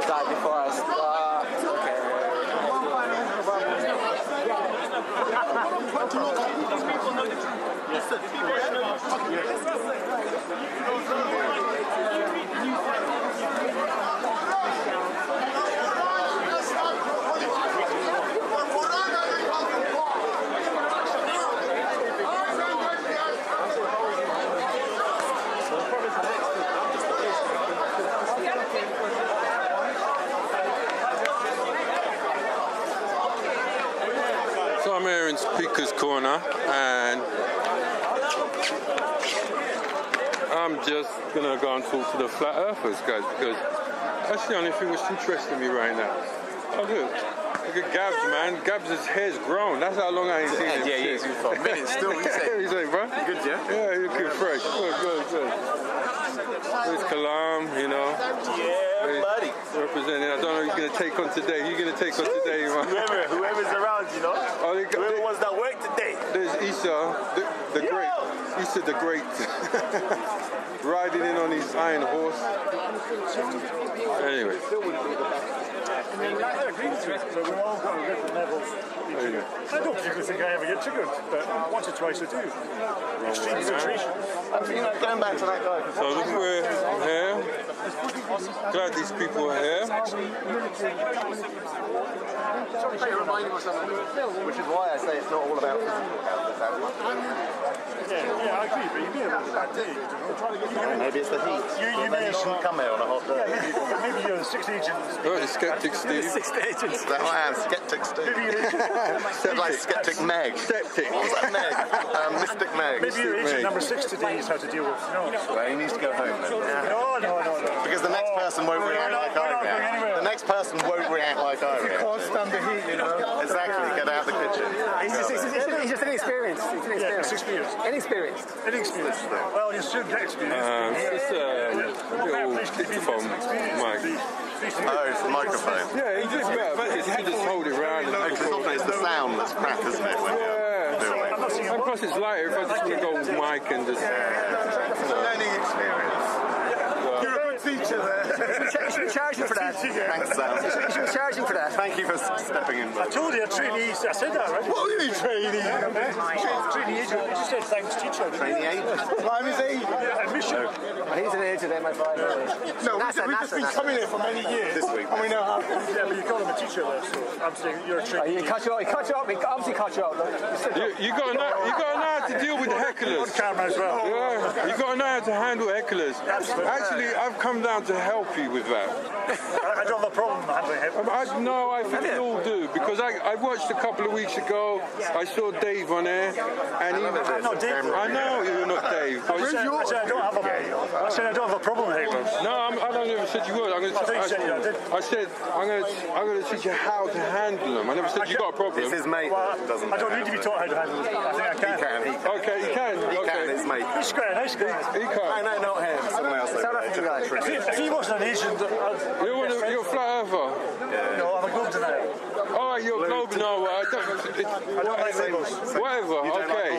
Like before I start. So I'm here in Speaker's Corner and I'm just gonna go and talk to the flat earthers guys because that's the only thing that's interesting me right now. Oh look at Gabs, man. Gabs' hair's grown. That's how long I ain't seen him. Yeah, he's for a minute still. What you say, bro? Good, yeah? Yeah, you're looking fresh. Good. There's Kalam, you know. Yeah, buddy. Representing. I don't know who he's going to take on today. Who you going to take on today, man? Whoever's around, you know. Oh, Whoever wants that work today. There's Issa, the great. Issa the Great. Riding in on his iron horse. Anyway. I agree with you. So we've all got different levels. I don't particularly think I ever get triggered, but once or twice I do. Extreme situations. Going back to that guy. So look, we're here. Glad these people are here. Which is why I say it's not all about physical health. Yeah, I agree, but you may have a bad day. Maybe it's the heat. You shouldn't come here on a hot day. Maybe you're 6 agents. Oh, it's Skeptic Steve. 6 agents. That I am, Skeptic Steve. Like Skeptic Meg. Skeptic. What was that Meg? Mystic Meg. Maybe your agent number 6 today is how to deal with. No. Well, he needs to go home then. No. Because the next person won't react like I react. The next person won't react like I react. Can't stand the heat, you know. Exactly, get out the kitchen. He's just inexperienced. Yeah, it's experienced. Inexperienced. Well, you should get experience. It's a little dictaphone mic. Oh, it's the microphone. Yeah, he just hold it around. It's the sound that's crap, isn't it? When Yeah. And plus it's lighter if I just want to go with mic and just... learning experience. You're a good teacher there. You should be charging for that. Thanks, Sam. You should be charging for that. Thank you for stepping in. I told you, trainees. I said that already. What do you mean trainee? Trainee agent. You just said thanks, teacher. Trainee agent? Prime is agent. Admission. He's an agent, my boy. No, we've just been coming here for many years. This week. And we know how. Yeah, but you call him a teacher there, so I'm saying you're a trainee. He cut you out. He obviously cut you out. Look. You got to know how to deal with the hecklers. On camera as well. Yeah, you got to know how to handle hecklers. Absolutely. Actually, I've come down to help you with that. I don't have a problem handling him. I think we all do because I watched a couple of weeks ago. I saw Dave on there, and he. I'm not Dave. I know you're not Dave. I said I don't have a problem with hecklers. No, I don't ever said you would. I said I'm going to teach you how to handle them. I never said you got a problem. It's his mate. I don't need to be taught how to handle them. I think I can. He can. Okay, you can. He can, his mate. He's quite a nice guy. He can't. No, not him. Someone else. If he wasn't an agent, You're a flat earther. no, I'm a globe denier. All right, you're a globe. No, I don't like labels. whatever. Okay,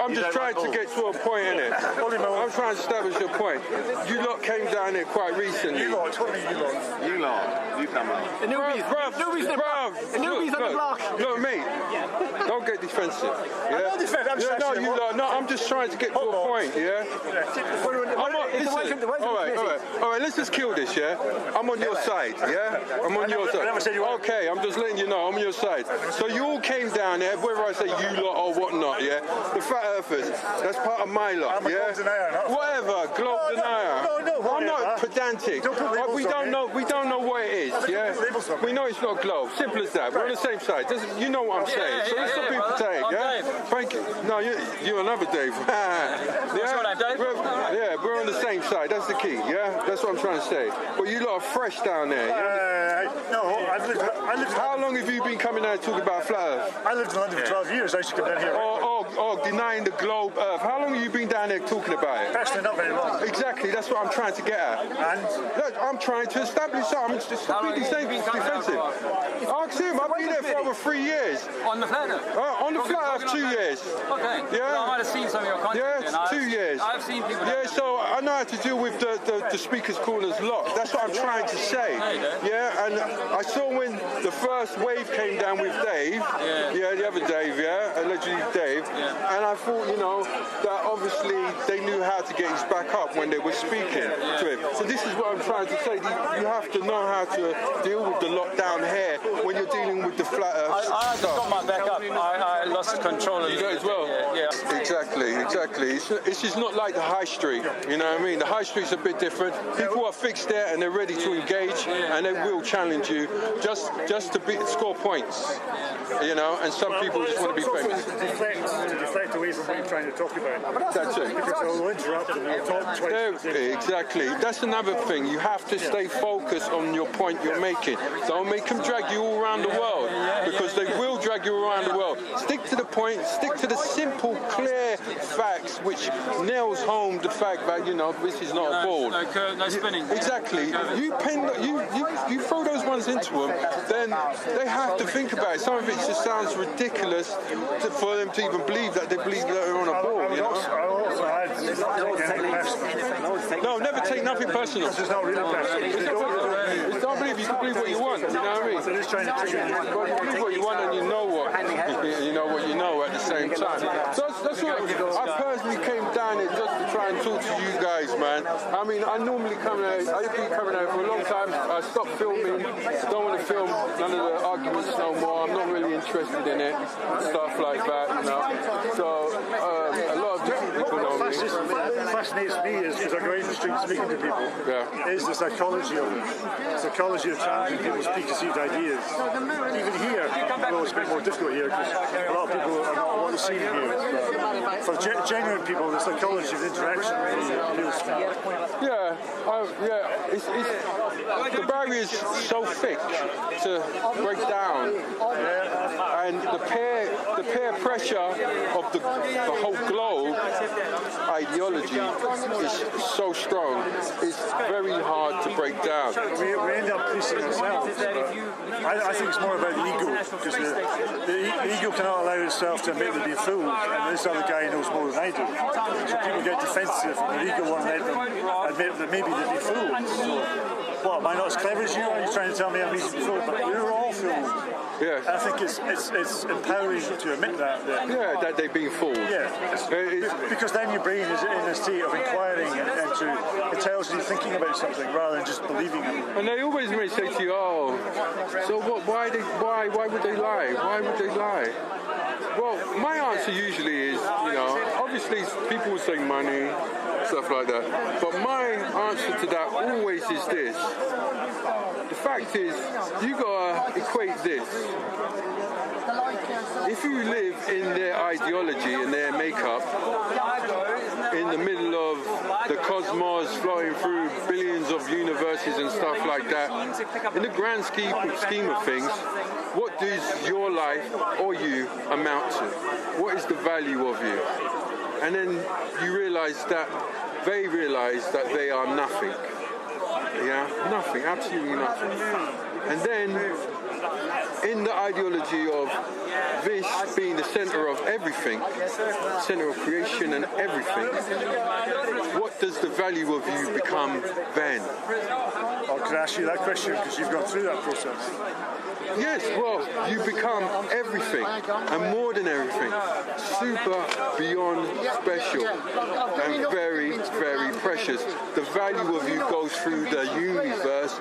I'm just trying to get to a point in it. I'm trying to establish a point. You lot came down here quite recently. You lot, what do you lot? You lot. You come on. The newbies on the block. Look, mate. Don't get defensive. Yeah? I'm not defensive. I'm just trying to get to a point. Yeah. All right. Let's just kill this. Yeah. I'm on your side. Yeah. I'm on your side. Okay. I'm just letting you know I'm on your side. So you all came down here, whether I say you lot or whatnot. Yeah. The flat earthers. That's part of my lot. I'm a globe denier. Whatever. Globe denier. No, I'm not pedantic. We don't know what it is. Yeah. We know it's not globe. Simple as that. We're on the same side. You know what I'm saying. So let's not be pedantic. Yeah. Thank you. No, you're another Dave. We're on the same side. That's the key. Yeah. That's what I'm trying to say. But you lot are fresh down there. No, I lived. How long have you been coming out talking about flat earth? I lived in London for 12 years. I used to come down here. Oh, denying the globe Earth. How long have you been down there talking about it? Personally, not very long. Exactly, that's what I'm trying to get at. And? Look, I'm trying to establish something. I'm just completely saying it's defensive. Ask him, I've been there for over 3 years. On the flat Earth? On the flat Earth, 2 years. Okay. Yeah. Well, I might have seen some of your content. Yeah, 2 years. I've seen people. Yeah, so I know how to deal with the speakers corners locked. That's what I'm trying to say. Yeah, and I saw when the first wave came down with Dave. Yeah, the other Dave, allegedly Dave. And I thought, that obviously they knew how to get his back up when they were speaking to him. So this is what I'm trying to say. You have to know how to deal with the lockdown here when you're dealing with the flat Earth I just got my back up. I lost control. You got as well? Yeah. Exactly. It's just not like the high street, you know what I mean? The high street's a bit different. People are fixed there and they're ready to engage and they will challenge you just to score points, and some people just want to be famous. To deflect away from what you're trying to talk about. That's it. Because they'll interrupt and they'll talk twice. Exactly. That's another thing. You have to stay focused on your point you're making. Don't make them drag you all around the world because they will drag you around the world. Stick to the point. Stick to the simple, clear facts which nails home the fact that, this is not a ball. No spinning. Exactly. You throw those ones into them, then they have to think about it. Some of it just sounds ridiculous for them to even believe that they believe that they're on a ball, I also had No, never take nothing personal. It's not really personal. Don't believe you can believe what you want, you know what I mean? They're just trying to trigger you. Well, you believe what you want and you know what you know at the same time. So that's what I personally came down here just to try and talk to you guys, man. I mean, I normally I've been coming out for a long time. I stopped filming. I don't want to film none of the arguments no more. I'm not really interested in it. Stuff like that, So a lot of different people know me. What fascinates me is, because I go in the street speaking to people, is the psychology of it. The psychology of challenging people's preconceived ideas. Even here, well, it's a bit more difficult here because a lot of people are not what they see here. But for genuine people, the psychology of interaction really appeals to me. The barrier is so thick to break down, and the peer pressure of the whole globe ideology is so strong. It's very hard to break down. We end up policing ourselves. I think it's more about the ego, because the ego cannot allow itself to admit they've been fooled, and this other guy knows more than I do. So people get defensive, and their ego won't let them admit that maybe they've been fooled. So, what, am I not as clever as you? Are you trying to tell me I'm easy to be fooled? But we're all fooled. Yeah. I think it's empowering to admit that. That they've been fooled. Yeah. Because then your brain is in a state of inquiring and it tells you thinking about something rather than just believing it. And they always may say to you, so what? Why would they lie? Why would they lie? Well, my answer usually is, obviously people will say money, stuff like that. But my answer to that always is this. The fact is, you gotta equate this. If you live in their ideology and their makeup, in the middle of the cosmos flowing through billions of universes and stuff like that, in the grand scheme of things, what does your life or you amount to? What is the value of you? And then you realize that they realize that they are nothing. Nothing, absolutely nothing. And then, in the ideology of this being the center of everything, center of creation and everything, what does the value of you become then? I could ask you that question because you've gone through that process. Yes, well, you become everything and more than everything, super beyond special and very, very precious. The value of you goes through the universe,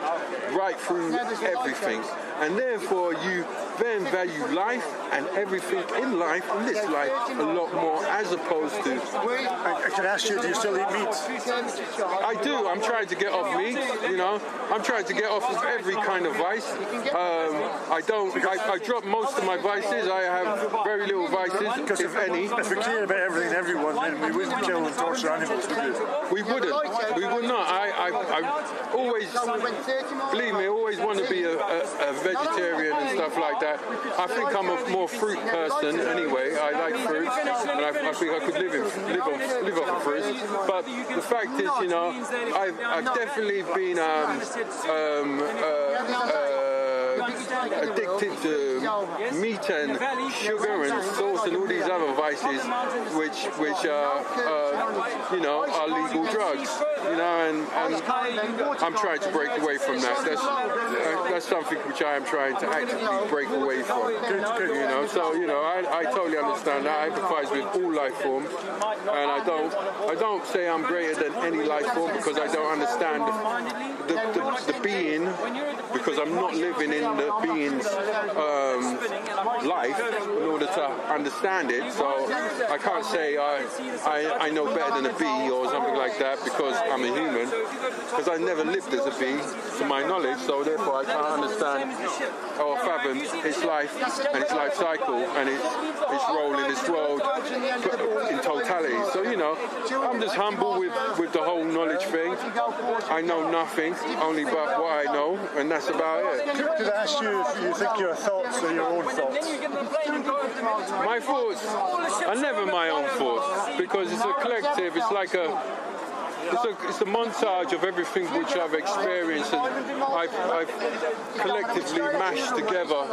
right through everything. And therefore you then value life and everything in life, in this life, a lot more as opposed to... I can ask you, do you still eat meat? I do. I'm trying to get off meat, I'm trying to get off of every kind of vice. I drop most of my vices. I have very little vices, if any. If we cared about everything and everyone, then we wouldn't kill and torture animals, would we? We wouldn't. We would not. I always, believe me, I always want to be a vegetarian and stuff like that. I think I'm a more fruit person anyway. I like fruit, and I think I could live off of fruit. But the fact is, you know, I've definitely been addicted to meat and sugar and sauce and all these other vices, which are you know, are legal drugs. You know, and I'm trying to break away from that. That's something which I am trying to actively break away from. You know, so you know, I totally understand that. I empathize with all life forms, and I don't say I'm greater than any life form because I don't understand the being, because I'm not living in the being's life in order to understand it. So I can't say I know better than a bee or something like that because I'm a human, because I never lived as a bee to my knowledge, so therefore I can't understand or fathom its life and its life cycle and its role in this world in totality. So, you know, I'm just humble with the whole knowledge thing. I know nothing, only but what I know, and that's about it. Could I ask you if you think your thoughts are your own thoughts? My thoughts are never my own thoughts, because it's a collective, it's like it's a montage of everything which I've experienced and I've collectively mashed together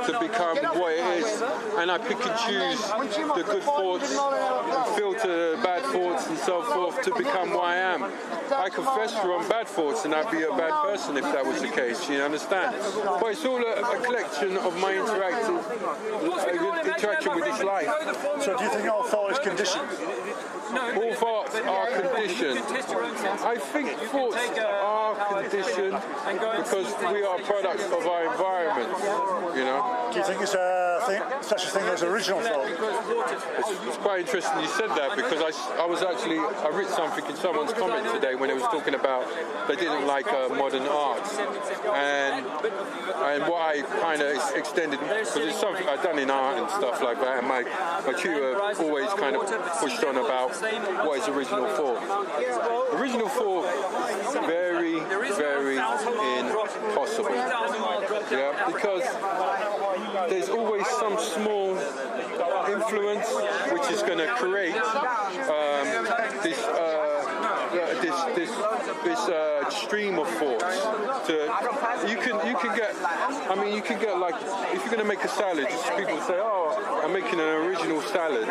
to become what it is, and I pick and choose the good thoughts and filter bad thoughts and so forth to become what I am. I confess from bad thoughts and I'd be a bad person if that was the case, you understand? But it's all a collection of my interaction with this life. So do you think all thought is conditioned? All thoughts are conditioned. I think thoughts are conditioned because we are products of our environment, you know. Do you think it's such a thing as original thought? It's quite interesting you said that, because I read something in someone's comment today when it was talking about they didn't like modern art, and what I kind of extended, because it's something I've done in art and stuff like that, and my tutor always kind of pushed on about what is original thought. Original thought is very, very impossible. Yeah, because there's always some small influence which is going to create this stream of thoughts. You can get like, if you're going to make a salad, people say, oh, I'm making an original salad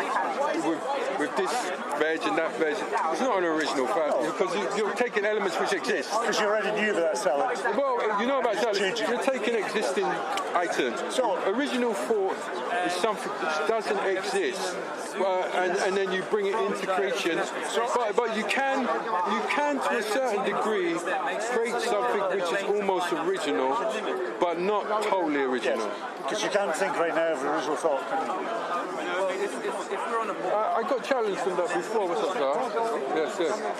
with this veg and that veg. It's not an original salad because you're taking elements which exist. Because you already knew that salad. Well, you know about salad. You're taking existing items. So original thought is something which doesn't exist, and then you bring it into creation. But you can to a certain degree create something which is almost original, but not totally original. Because you can't think right now of original thought, can you? I got challenged on that before. What's up, sir? Yes.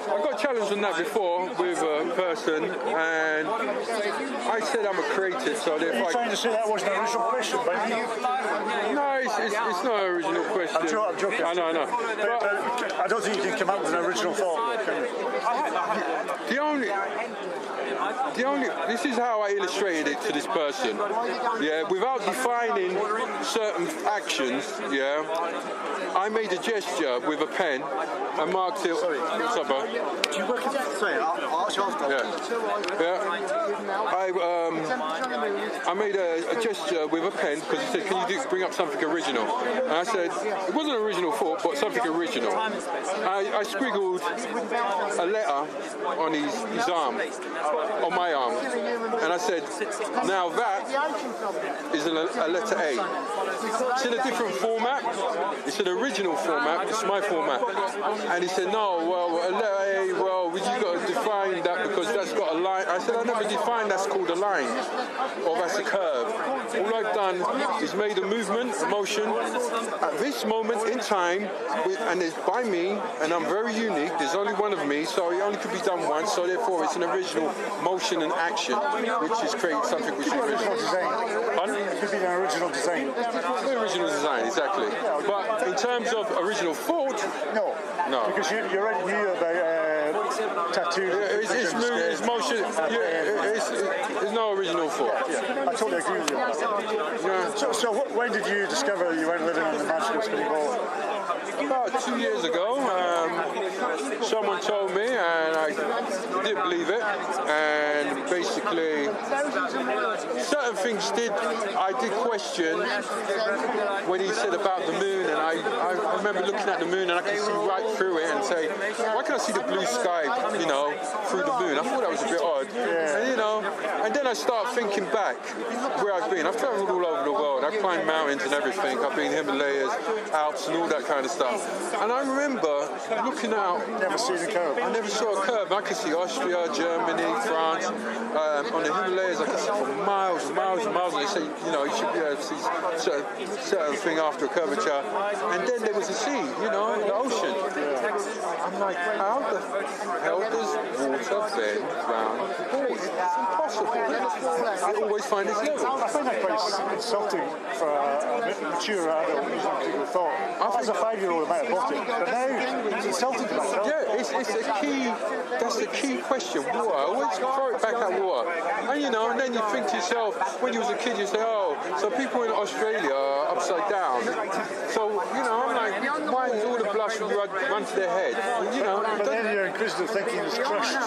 I got challenged on that before with a person, and I said I'm a creative, so therefore. Are you trying to say that wasn't an original question, but no, it's not an original question. I'm joking. I know. But I don't think you can come up with an original thought, can you? This is how I illustrated it to this person. Yeah, without defining certain actions, yeah, I made a gesture with a pen and marked it. Sorry. What's up, bro? Do you work at Sorry, I'll ask you after. Yeah. I made a gesture with a pen because he said, can you bring up something original? And I said, it wasn't an original thought, but something original. I scribbled a letter on his arm, on my arm, and I said, now that is a letter A. It's in a different format. It's an original format. It's my format. And he said, no, well, a letter A, well, you got to define that because that's got a line. I said I never defined that's called a line or that's a curve. All I've done is made a movement, a motion at this moment in time, and it's by me, and I'm very unique. There's only one of me, so it only could be done once. So therefore, it's an original motion and action, which is creating something which is original design. Pardon? It could be an original design. The original design, exactly. But in terms of original thought, no. Because you already knew about tattoos. It's motion. There's no original thought. Yeah, I totally agree with you. Yeah. So when did you discover that you weren't living on the magical spinning ball? About 2 years ago, someone told me, and I did believe it. And basically, certain things I did question when he said about the moon. And I remember looking at the moon, and I could see right through it and say, why can I see the blue sky, through the moon? I thought that was a bit odd. And then I started thinking back where I've been. I've traveled all over the world. I've climbed mountains and everything. I've been Himalayas, Alps, and all that kind of stuff. And I remember looking out. Never seen a curve. I never saw a curve. I could see Austria, Germany, France. On the Himalayas, I could see for miles and miles and miles. And they say, you should be able to see certain thing after a curvature. And then there was the sea, the ocean. I'm like, how the hell does water bend round the ball? It's impossible. I always find it's level. I find that quite insulting for a mature adult using critical thought. As a 5-year-old, I might have bought it, but now it's insulting to myself. Yeah, it's a key. That's the key question. Water. Always throw it back at water. And then you think to yourself, when you was a kid, you say, oh, so people in Australia are upside down. So I'm like, why is all the blood run to their head? But then your inquisitive thinking is crushed.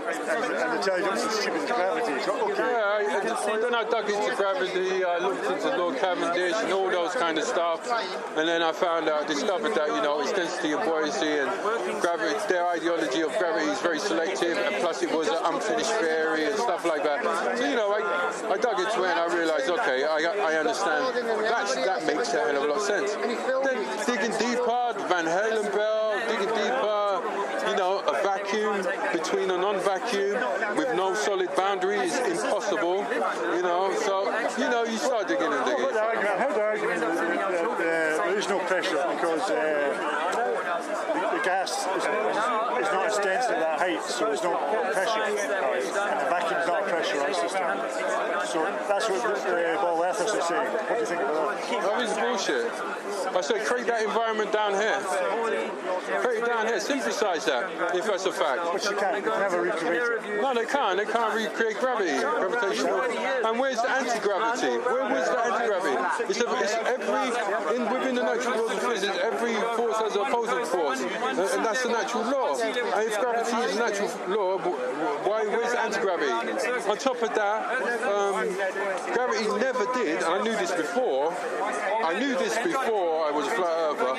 And they tell you it's stupid as gravity. It's not okay. Yeah, then I dug into gravity, I looked into Lord Cavendish and all those kind of stuff, and then I discovered that, it's density and buoyancy, and gravity, their ideology of gravity is very selective, and plus it was an unfinished theory and stuff like that. So, I dug into it and I realized, okay, I understand, that makes a hell of a lot of sense. Then digging deeper, Van Halen bell, digging deeper, a vacuum between a non-vacuum with no solid boundary is impossible, so, you start digging and digging. I heard the argument that there is no pressure because the gas is not as dense at that height, so there's no pressure, and the vacuum is not a pressurized system. So that's what the ball ethers are saying. What do you think about that? That is bullshit. I said create that environment down here. Create it down here. Synthesize that, if that's a fact. But you can't. You can never recreate it. No, they can't. They can't recreate gravity, gravitational. And where's the anti-gravity? Where was the anti-gravity? It's within the natural laws of physics, every force has an opposing force, and that's the natural law. And if gravity is a natural law, where's the anti-gravity? On top of that, gravity never did, and I knew this before I was a flat earther,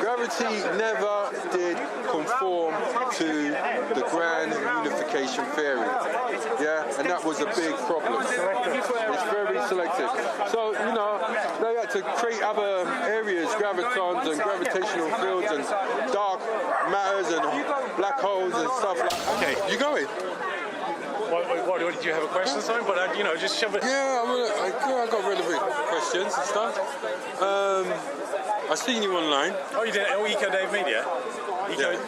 gravity never did conform to the grand unification theory. Yeah, and that was a big problem. It's very selective. So, they had to create other areas, gravitons and gravitational fields and dark matters and black holes and stuff like that. Okay. You going? What did you have a question, something? But just shove it. Yeah, I got relevant questions and stuff. I seen you online. Oh, you did Eco Dave Media?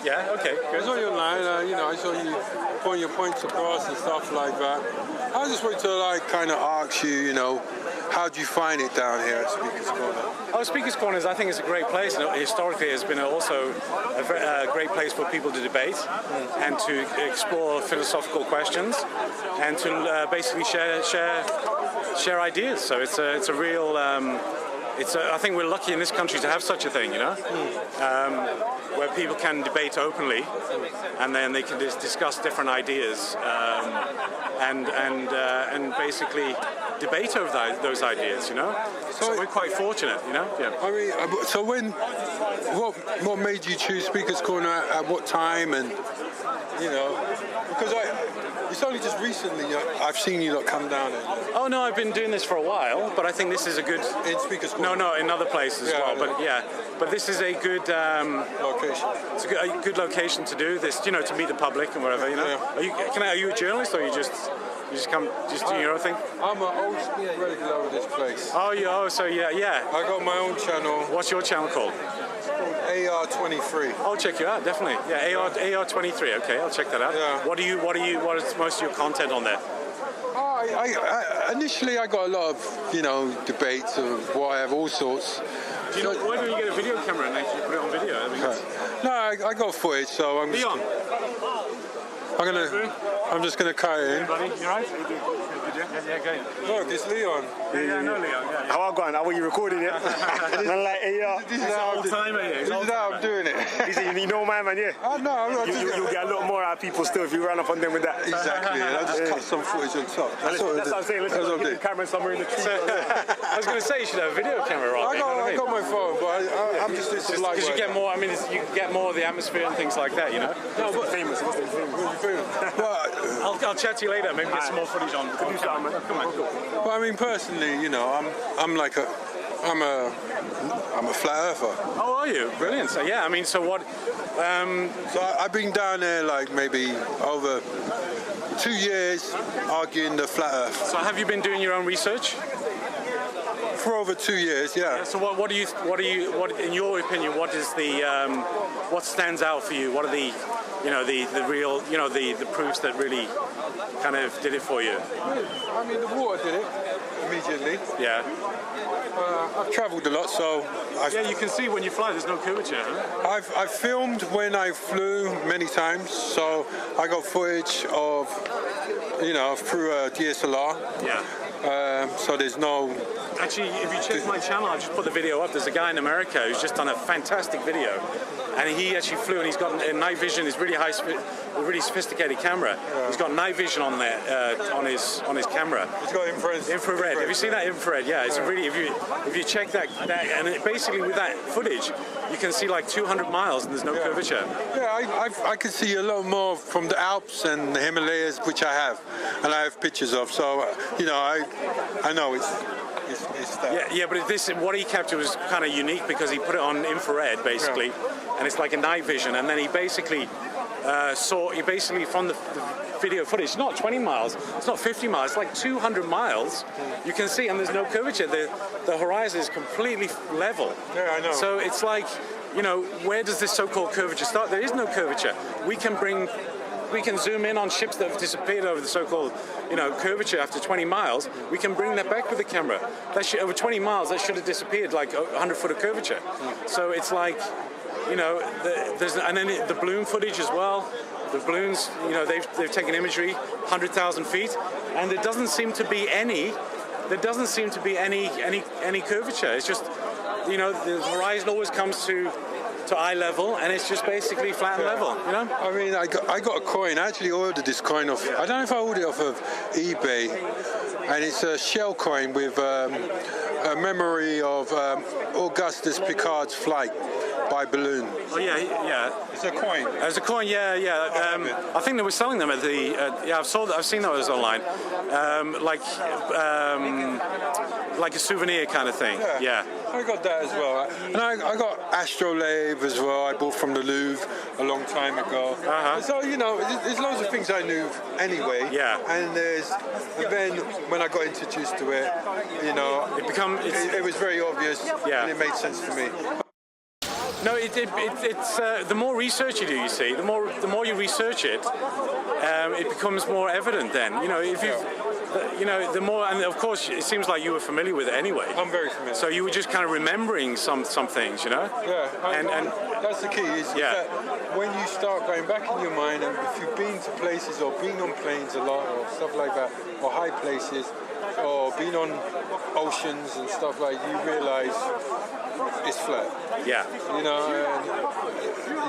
Yeah, okay, good. I saw you online, I saw you putting your points across and stuff like that. I just wanted to kind of ask you, how do you find it down here at Speaker's Corner? Speaker's Corner, I think, is a great place. Historically, it's been also a great place for people to debate and to explore philosophical questions and to basically share ideas. So it's a real. I think we're lucky in this country to have such a thing, where people can debate openly, and then they can discuss different ideas, and basically debate over those ideas, So we're quite fortunate, Yeah. I mean, so what made you choose Speaker's Corner at what time, and because It's only just recently I've seen you lot come down here. Oh no, I've been doing this for a while, but I think this is a good. In Speaker's No, Corner. no, in other places as Yeah, well. yeah. But this is a good. Location. It's a good location to do this. You know, to meet the public and whatever. You know. Yeah. Are you a journalist or you just come do your own thing? I'm an old school regular of this place. Oh, so yeah. I got my own channel. What's your channel called? AR23. I'll check you out, definitely. Yeah, AR23. Okay, I'll check that out. Yeah. What is most of your content on there? Initially, I got a lot of, debates of whatever, all sorts. Why don't you get a video camera and actually put it on video? I mean, No, I got footage, so I'm Leon, just gonna cut it in. buddy, you right? Yeah, go. Look, it's Leon. Yeah, I know Leon. Yeah. How I going? How are you recording it? Man, like, hey, This is how Old timer here. This is how I'm doing it. you know my man, yeah. Oh, no, I'm not. You'll get a lot more out of people still if you run up on them with that. Exactly, and I'll just cut some footage on top. That's what I'm saying. Let's That's what I'm get doing. the camera somewhere in the tree. I was going to say you should have a video camera, right? I got my phone, but I'm just doing some light Because you work. get more. I mean, you get more of the atmosphere and things like that. You know. No, but Famous. I'll chat to you later. Maybe get some more footage on. Do something, man. Come on. Well, I mean, personally, I'm a flat earther. Oh, are you? Brilliant. So yeah, I mean, so what? So I've been down there like maybe over 2 years arguing the flat earth. So have you been doing your own research? For over 2 years, yeah. So what in your opinion, what is what stands out for you? What are the real, the proofs that really kind of did it for you? I mean, the water did it immediately. Yeah. I've travelled a lot, so Yeah, you can see when you fly, there's no curvature. Huh? I've filmed when I flew many times, so I got footage of, through a DSLR. Yeah. So there's no. Actually, if you check my channel, I've just put the video up. There's a guy in America who's just done a fantastic video, and he actually flew, and he's got a night vision. It's really really sophisticated camera. Yeah. He's got night vision on there on his camera. It's got infrared. Have you seen that infrared? Yeah, it's really. If you check that and basically with that footage, you can see like 200 miles and there's no curvature. Yeah, I can see a lot more from the Alps and the Himalayas, which I have, and I have pictures of. So I know it's that. Yeah, but what he captured was kind of unique because he put it on infrared basically, and it's like a night vision, and then he basically from the video footage, it's not 20 miles, it's not 50 miles, it's like 200 miles. You can see, and there's no curvature. The horizon is completely level. Yeah, I know. So it's like, where does this so-called curvature start? There is no curvature. We can zoom in on ships that have disappeared over the so-called, curvature after 20 miles. We can bring that back with the camera. Over 20 miles, that should have disappeared, like 100 foot of curvature. So it's like, and then the balloon footage as well. The balloons, they've taken imagery 100,000 feet, and there doesn't seem to be any curvature. It's just, the horizon always comes to eye level, and it's just basically flat and level. I mean, I got a coin. I actually ordered this coin off. I don't know if I ordered it off of eBay, and it's a shell coin with a memory of Augustus Picard's flight by balloon. Oh yeah. It's a coin. It's a coin, yeah. I think they were selling them at the. I've seen those online, like a souvenir kind of thing. Yeah. I got that as well, and I got astrolabe as well. I bought from the Louvre a long time ago. So there's loads of things I knew anyway. Yeah. And then when I got introduced to it, it was very obvious. Yeah. And it made sense to me. No, it's the more research you do, you see, the more you research it, it becomes more evident. Then, if the more, and of course, it seems like you were familiar with it anyway. I'm very familiar. So you were just kind of remembering some things, Yeah, and that's the key. Is that when you start going back in your mind, and if you've been to places or been on planes a lot or stuff like that, or high places, or been on oceans and stuff like, you realise it's flat. Yeah.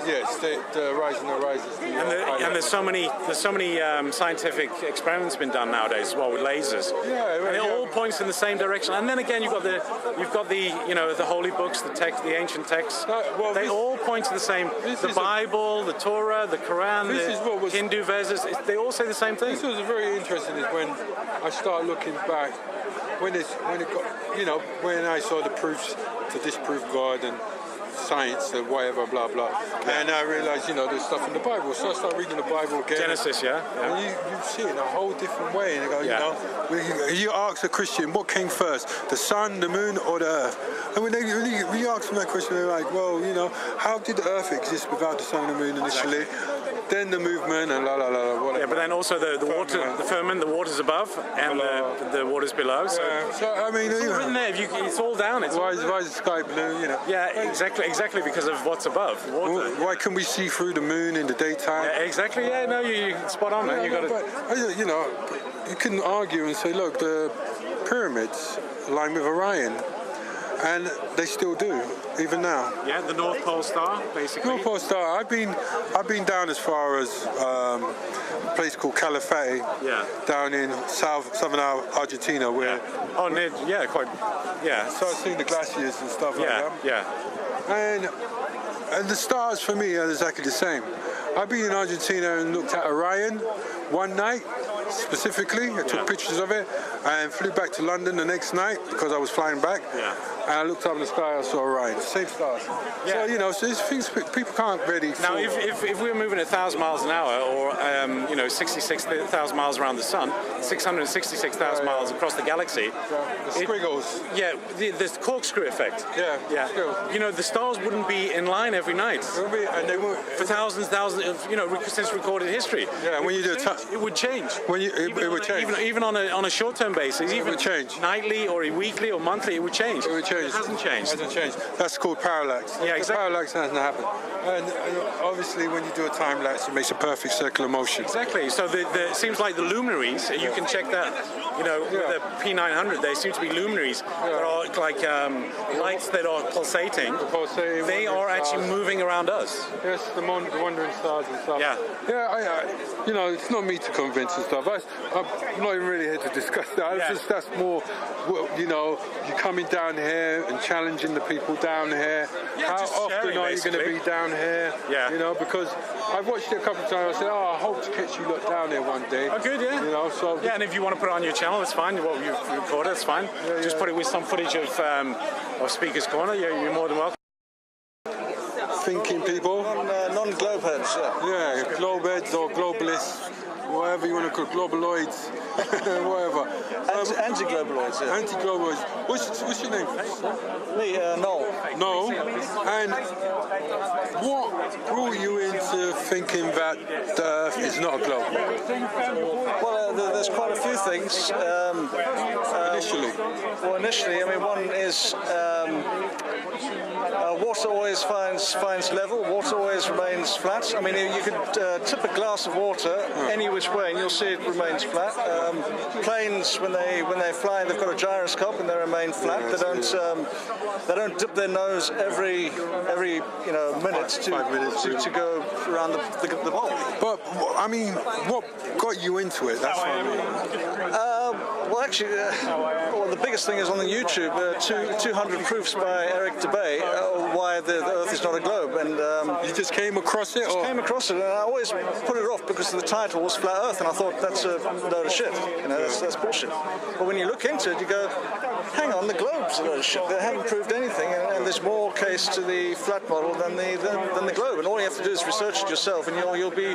Yes, the horizon arises. And there's so many scientific experiments been done nowadays as well with lasers. Yeah, and it all points in the same direction. And then again, you've got the holy books, the text, the ancient texts. They all point to the same. The Bible, the Torah, the Quran, the Hindu Vedas, they all say the same thing. This was very interesting is when I started looking back, when it got, you know, when I saw the proofs to disprove God and science and whatever, blah, blah. And I realized, you know, there's stuff in the Bible. So I started reading the Bible again. Genesis, yeah. And you see it in a whole different way. And you go, you know, you ask a Christian, what came first, the sun, the moon, or the earth? And when you ask them that question, they're like, well, you know, how did the earth exist without the sun and the moon initially? Exactly. Then the movement and la la la la. Whatever. Yeah, but then also the water, the firmament, the waters above and the waters below. So, so I mean, it's all written there. It's all down. It's why is the sky blue? You know. Yeah, exactly because of what's above. Water. Why can we see through the moon in the daytime? Yeah, exactly. Yeah, no, you spot on, man. You got it. You know, you can argue and say, look, the pyramids align with Orion. And they still do, even now. Yeah, the North Pole Star, basically. North Pole Star. I've been down as far as a place called Calafate, down in southern Argentina, where. Yeah. Oh, near, quite. Yeah. So I've seen the glaciers and stuff like that. Yeah. And the stars for me are exactly the same. I've been in Argentina and looked at Orion one night. Specifically, I took pictures of it and flew back to London the next night because I was flying back. And I looked up in the sky, I saw Orion, same stars. So you know, so there's things people can't really. Now, if we were moving at 1,000 miles an hour, or you know, 66,000 miles around the sun, 666,000 miles across the galaxy, the squiggles. The corkscrew effect. Yeah. You know, the stars wouldn't be in line every night. And they won't for thousands of, you know, since recorded history. Yeah, when you do it would change. It would change. Even on a short-term basis, even would change. Nightly or weekly or monthly, it would change. It would change. It hasn't changed. It hasn't changed. That's called parallax. Yeah, exactly. Parallax hasn't happened. And obviously, when you do a time lapse, it makes a perfect circular motion. Exactly. So it seems like the luminaries. You can check that. You know, with the P900, they seem to be luminaries that are like lights that are pulsating. They are actually moving around us. Yes, the wandering stars and stuff. Yeah. Yeah. You know, it's not me to convince and stuff. I'm not even really here to discuss that. That's more, you know, you coming down here and challenging the people down here. Yeah, how often are you going to be down here? Yeah. You know, because I've watched it a couple of times. I said, I hope to catch you lot down there one day. Oh, good, yeah. You know, so and if you want to put it on your channel, it's fine. What you've recorded, it's fine. Just put it with some footage of Speaker's Corner. You're more than welcome. Thinking people. Non-globeheads, Yeah, globeheads or globalists, whatever you want to call globaloids, whatever. Anti-globaloids, yeah. Anti-globaloids. What's your name? Me, Noel. No. And what brought you into thinking that the Earth is not a globe? Well, there's quite a few things. Initially, I mean, one is water always finds level. Water always remains flat. I mean, you could tip a glass of water any which way, and you'll see it remains flat. Planes, when they fly, they've got a gyroscope, and they remain flat. They don't dip their nose every minute to go around the ball. But I mean, what got you into it? That's what I mean. Well, actually, the biggest thing is on the YouTube, 200 proofs by Eric Debay why the Earth is not a globe, and you just came across it. Came across it, and I always put it off because the title was Flat Earth, and I thought that's a load of shit. You know, that's bullshit. But when you look into it, you go, hang on, the globe's a load of shit. They haven't proved anything, and there's more case to the flat model than the globe. And all you have to do is research it yourself, and you'll be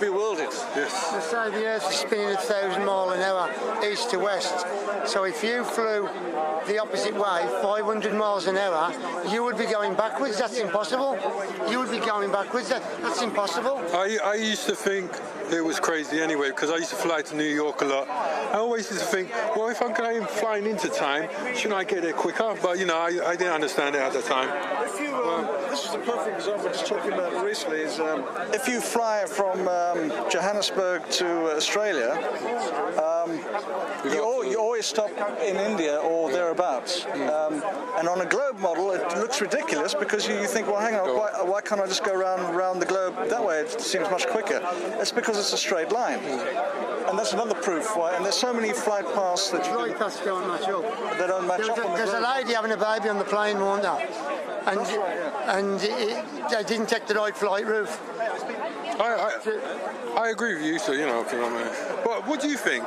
bewildered. Yes. They say the Earth is spinning 1,000 miles an hour east to west. So if you flew the opposite way, 500 miles an hour, you would be going backwards. That's impossible. You would be going backwards. That's impossible. I used to think it was crazy anyway, because I used to fly to New York a lot. I always used to think, well, if I'm going flying into time, shouldn't I get there quicker? But, you know, I didn't understand it at the time. If you, this is a perfect example, just talking about it recently, is if you fly from Johannesburg to Australia, you always stop in India or thereabouts. And on a globe model, it looks ridiculous because you think, well, hang on, why can't I just go around the globe that way? It seems much quicker. It's because it's a straight line. And that's another proof why. And there's so many flight paths that flight paths don't match up. They don't match up. There's a lady having a baby on the plane, won't there? And and they didn't take the right flight route. I agree with you, so you know. But what do you think?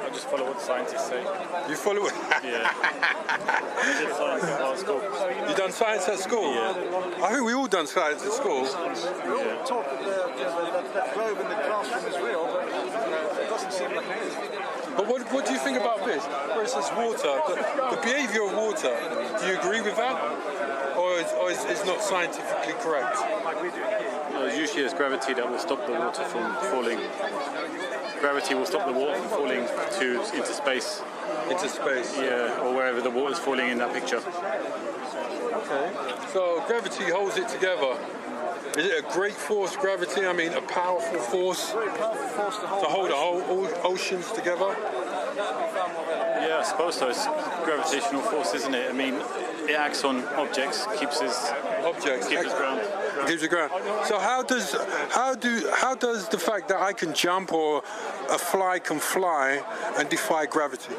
I just follow what the scientists say. You follow it? Yeah. I did science at school. You done science at school? Yeah. I think we all done science at school. We all taught that globe in the classroom is real, but it doesn't seem like it is. But what do you think about this? Where it says water, the behaviour of water, do you agree with that? Or is it not scientifically correct? Usually it's gravity that will stop the water from falling. Gravity will stop the water from falling into space. Into space? Yeah, or wherever the water is falling in that picture. Okay. So gravity holds it together. Is it a great force, gravity? I mean, a powerful force to hold the whole oceans together? Yeah, I suppose so. It's gravitational force, isn't it? I mean, it acts on objects, keeps us ground. Keeps the ground. So how does the fact that I can jump or a fly can fly and defy gravity?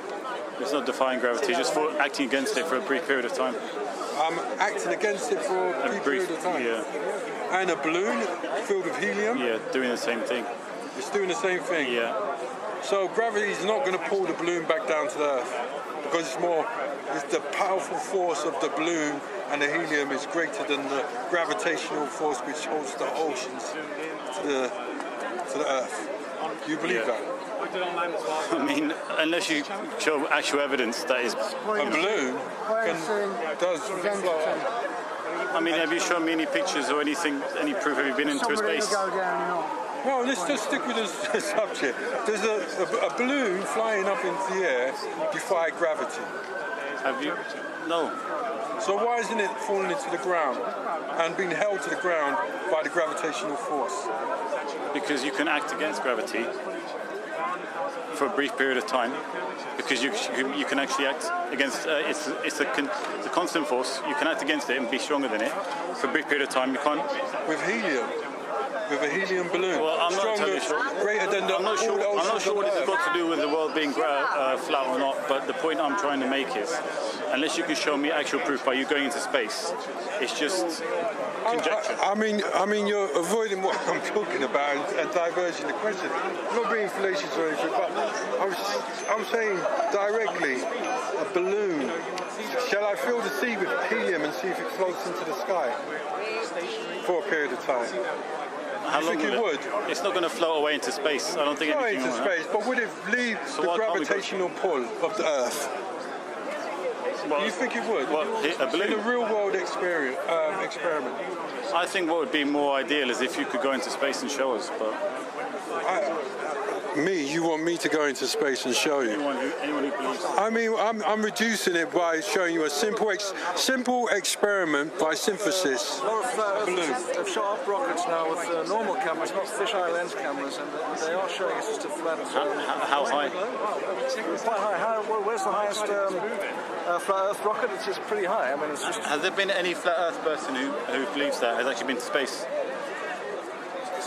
It's not defying gravity, just for acting against it for a brief period of time. I'm acting against it for a brief period of time. Yeah. And a balloon filled with helium? Yeah, doing the same thing. It's doing the same thing? Yeah. So gravity is not going to pull the balloon back down to the Earth because it's the powerful force of the balloon, and the helium is greater than the gravitational force which holds the oceans to the Earth. Do you believe that? I mean, unless you show actual evidence that is... A balloon does float up. I mean, have you shown me any pictures or anything, any proof? Have you been into space? Well, let's just stick with the subject. There's a balloon flying up into the air, defy gravity. Have you? No. So why isn't it falling into the ground and being held to the ground by the gravitational force? Because you can act against gravity for a brief period of time. Because you can actually act against it's a constant force. You can act against it and be stronger than it for a brief period of time. You can't with helium. With a helium balloon. Well, I'm not totally sure. Greater than I'm not sure what it's got to do with the world being flat or not. But the point I'm trying to make is, unless you can show me actual proof by you going into space, it's just conjecture. I mean, you're avoiding what I'm talking about and diverging the question. I'm not being fallacious or anything, but I'm saying directly, a balloon. Shall I fill the sea with helium and see if it floats into the sky for a period of time? How long think it would? It's not going to float away into space. I don't think not anything into space, but would it leave the gravitational pull of the Earth? Well, you think it would? A balloon? In a real-world experiment. I think what would be more ideal is if you could go into space and show us, but... You want me to go into space and show you? Anyone who believes. I mean, I'm reducing it by showing you a simple experiment by synthesis. A lot of balloons have shot up rockets now with normal cameras, not fisheye lens cameras, and they are showing us just a flat. How high? Quite high. Where's the highest flat Earth rocket? It's pretty high. I mean, it's just. Has there been any flat Earth person who believes that has actually been to space?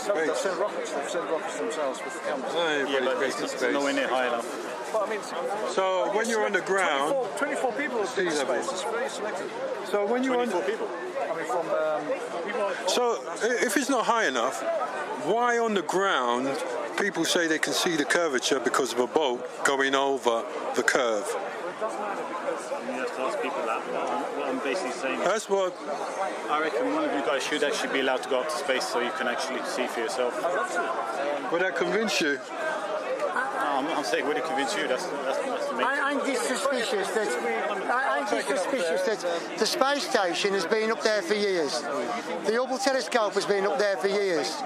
They've sent rockets themselves with the cameras. Yeah, but it's nowhere near high enough. Well, I mean, so when you're on the ground... 24 people have been in space. It's very selective. So when you're 24 people? I mean, from... So if it's not high enough, why on the ground people say they can see the curvature because of a boat going over the curve? You have to ask people that. What I'm basically saying is, that's what I reckon one of you guys should actually be allowed to go up to space so you can actually see for yourself. Would that convince you? No, I'm saying, would it convince you? That's the main. I'm just suspicious that the space station has been up there for years. The Hubble telescope has been up there for years.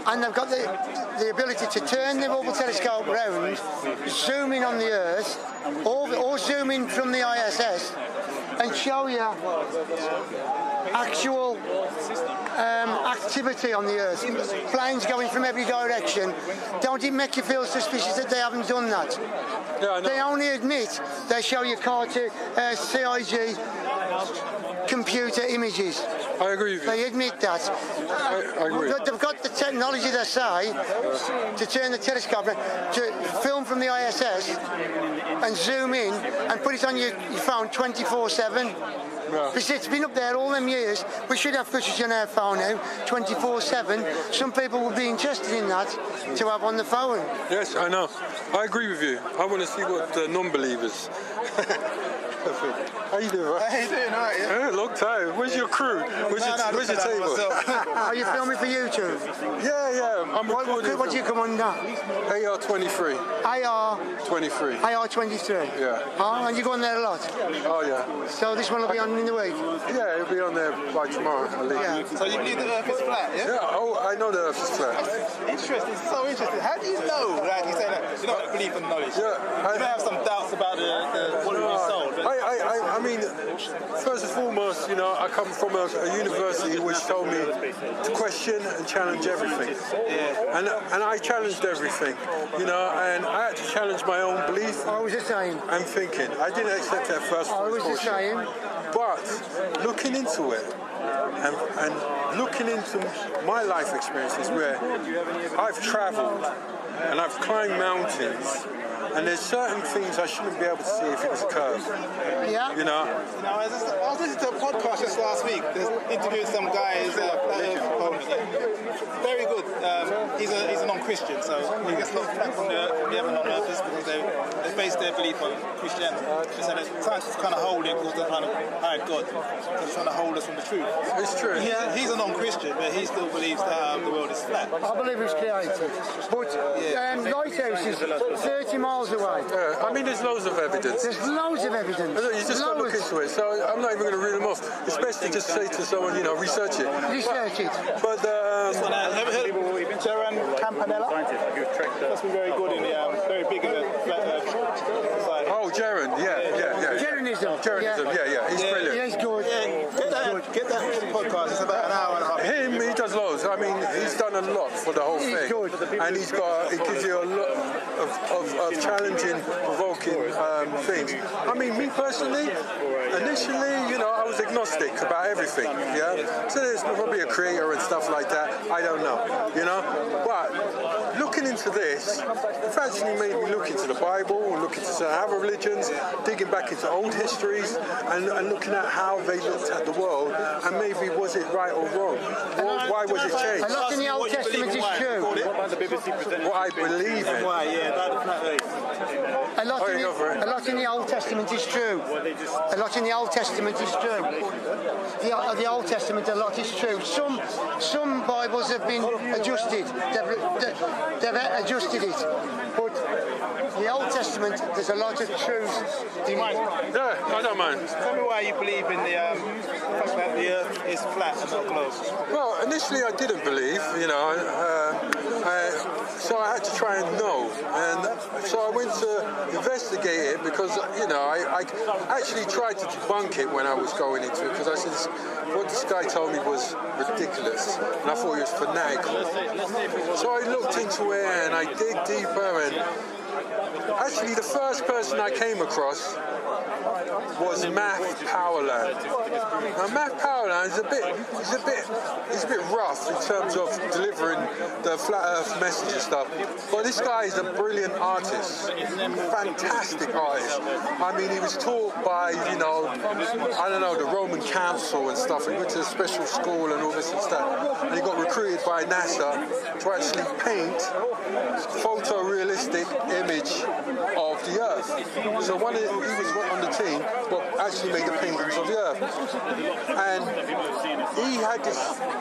And they've got the ability to turn the Hubble telescope round, zoom in on the Earth, or zoom in from the ISS, and show you actual activity on the Earth. Planes going from every direction. Don't it make you feel suspicious that they haven't done that? Yeah, I know. They only admit they show you CIG computer images. I agree with you. They admit that. I agree. They've got the technology, they say, to turn the telescope, to film from the ISS and zoom in and put it on your phone 24/7. Yeah. Because it's been up there all them years. We should have footage on our phone now, 24/7. Some people would be interested in that to have on the phone. Yes, I know. I agree with you. I want to see what the non-believers. How you doing, right? How you doing, all right? Yeah. Long time. Where's your crew? Where's your table? Are you filming for YouTube? Yeah. I'm recording. What do you come under? AR-23. AR-23. AR-23? Yeah. Oh, and you go on there a lot? Oh, yeah. So this one will be on in the week? Yeah, it'll be on there by tomorrow, I believe. Yeah. So you believe the Earth is flat, yeah? Yeah, I know the Earth is flat. Interesting, so interesting. How do you know? Like you say that you don't believe in knowledge. Yeah, you may have some doubts about what we've been sold. But I mean, first and foremost, I come from a university which told me to question and challenge everything. Yeah. And I challenged everything, and I had to challenge my own belief. I was the same. And thinking. I didn't accept that first. I was the same. But looking into it and looking into my life experiences where I've travelled and I've climbed mountains, and there's certain things I shouldn't be able to see if it was a curve. Yeah. I was listening to a podcast just last week. Interviewed some guy who's a flat earth proponent. Very good. He's a non-Christian, so he gets a lot of flack from the other non-earthers because they base their belief on Christianity. So they're trying to kind of hold it because they're trying to hide God. So they're trying to hold us from the truth. It's true. He's a non-Christian, but he still believes that the world is flat. I believe it's created. But Lighthouse is 30 miles away. Yeah, I mean, there's loads of evidence. There's loads of evidence. You just got to look into it. So I'm not even going to read them off. It's best to just say to someone, research it. Research it. But never heard of Jaron Campanella? Must be very good in the very big in the flat earth society. Oh, Jaron, yeah. Jaronism. Yeah. He's brilliant. Yeah, he's good. Get that podcast. It's about an hour and a half. He does loads. I mean, he's done a lot for the whole thing. Good. And it gives you a lot of challenging, provoking things. I mean, me personally, initially, I was agnostic about everything, yeah? So there's probably a creator and stuff like that. I don't know, But looking into this, it's actually made me look into the Bible, look into certain other religions, digging back into old histories and looking at how they looked at the world and maybe was it right or wrong? Why was it changed? A lot in the Old Testament is true. What I believe in. Why, A lot in the Old Testament is true. A lot in the Old Testament is true. The Old Testament, a lot is true. Some Bibles have been adjusted. They've adjusted it. But the Old Testament, there's a lot of truth in it. Yeah, I don't mind. Tell me why you believe in the fact that the Earth is flat and not globe. Well, initially I didn't believe, so I had to try and know. And so I went to investigate it because, I actually tried to debunk it when I was going into it because I said, what this guy told me was ridiculous. And I thought he was fanatical. So I looked into it and I dig deeper and actually the first person I came across was Math Powerland. Now Math Powerland is a bit rough in terms of delivering the flat Earth message and stuff. But this guy is a brilliant artist, fantastic artist. I mean, he was taught by the Roman Council and stuff. He went to a special school and all this and stuff. And he got recruited by NASA to actually paint photorealistic image of the Earth. So he was on the team, but actually made the paintings of the Earth. And he had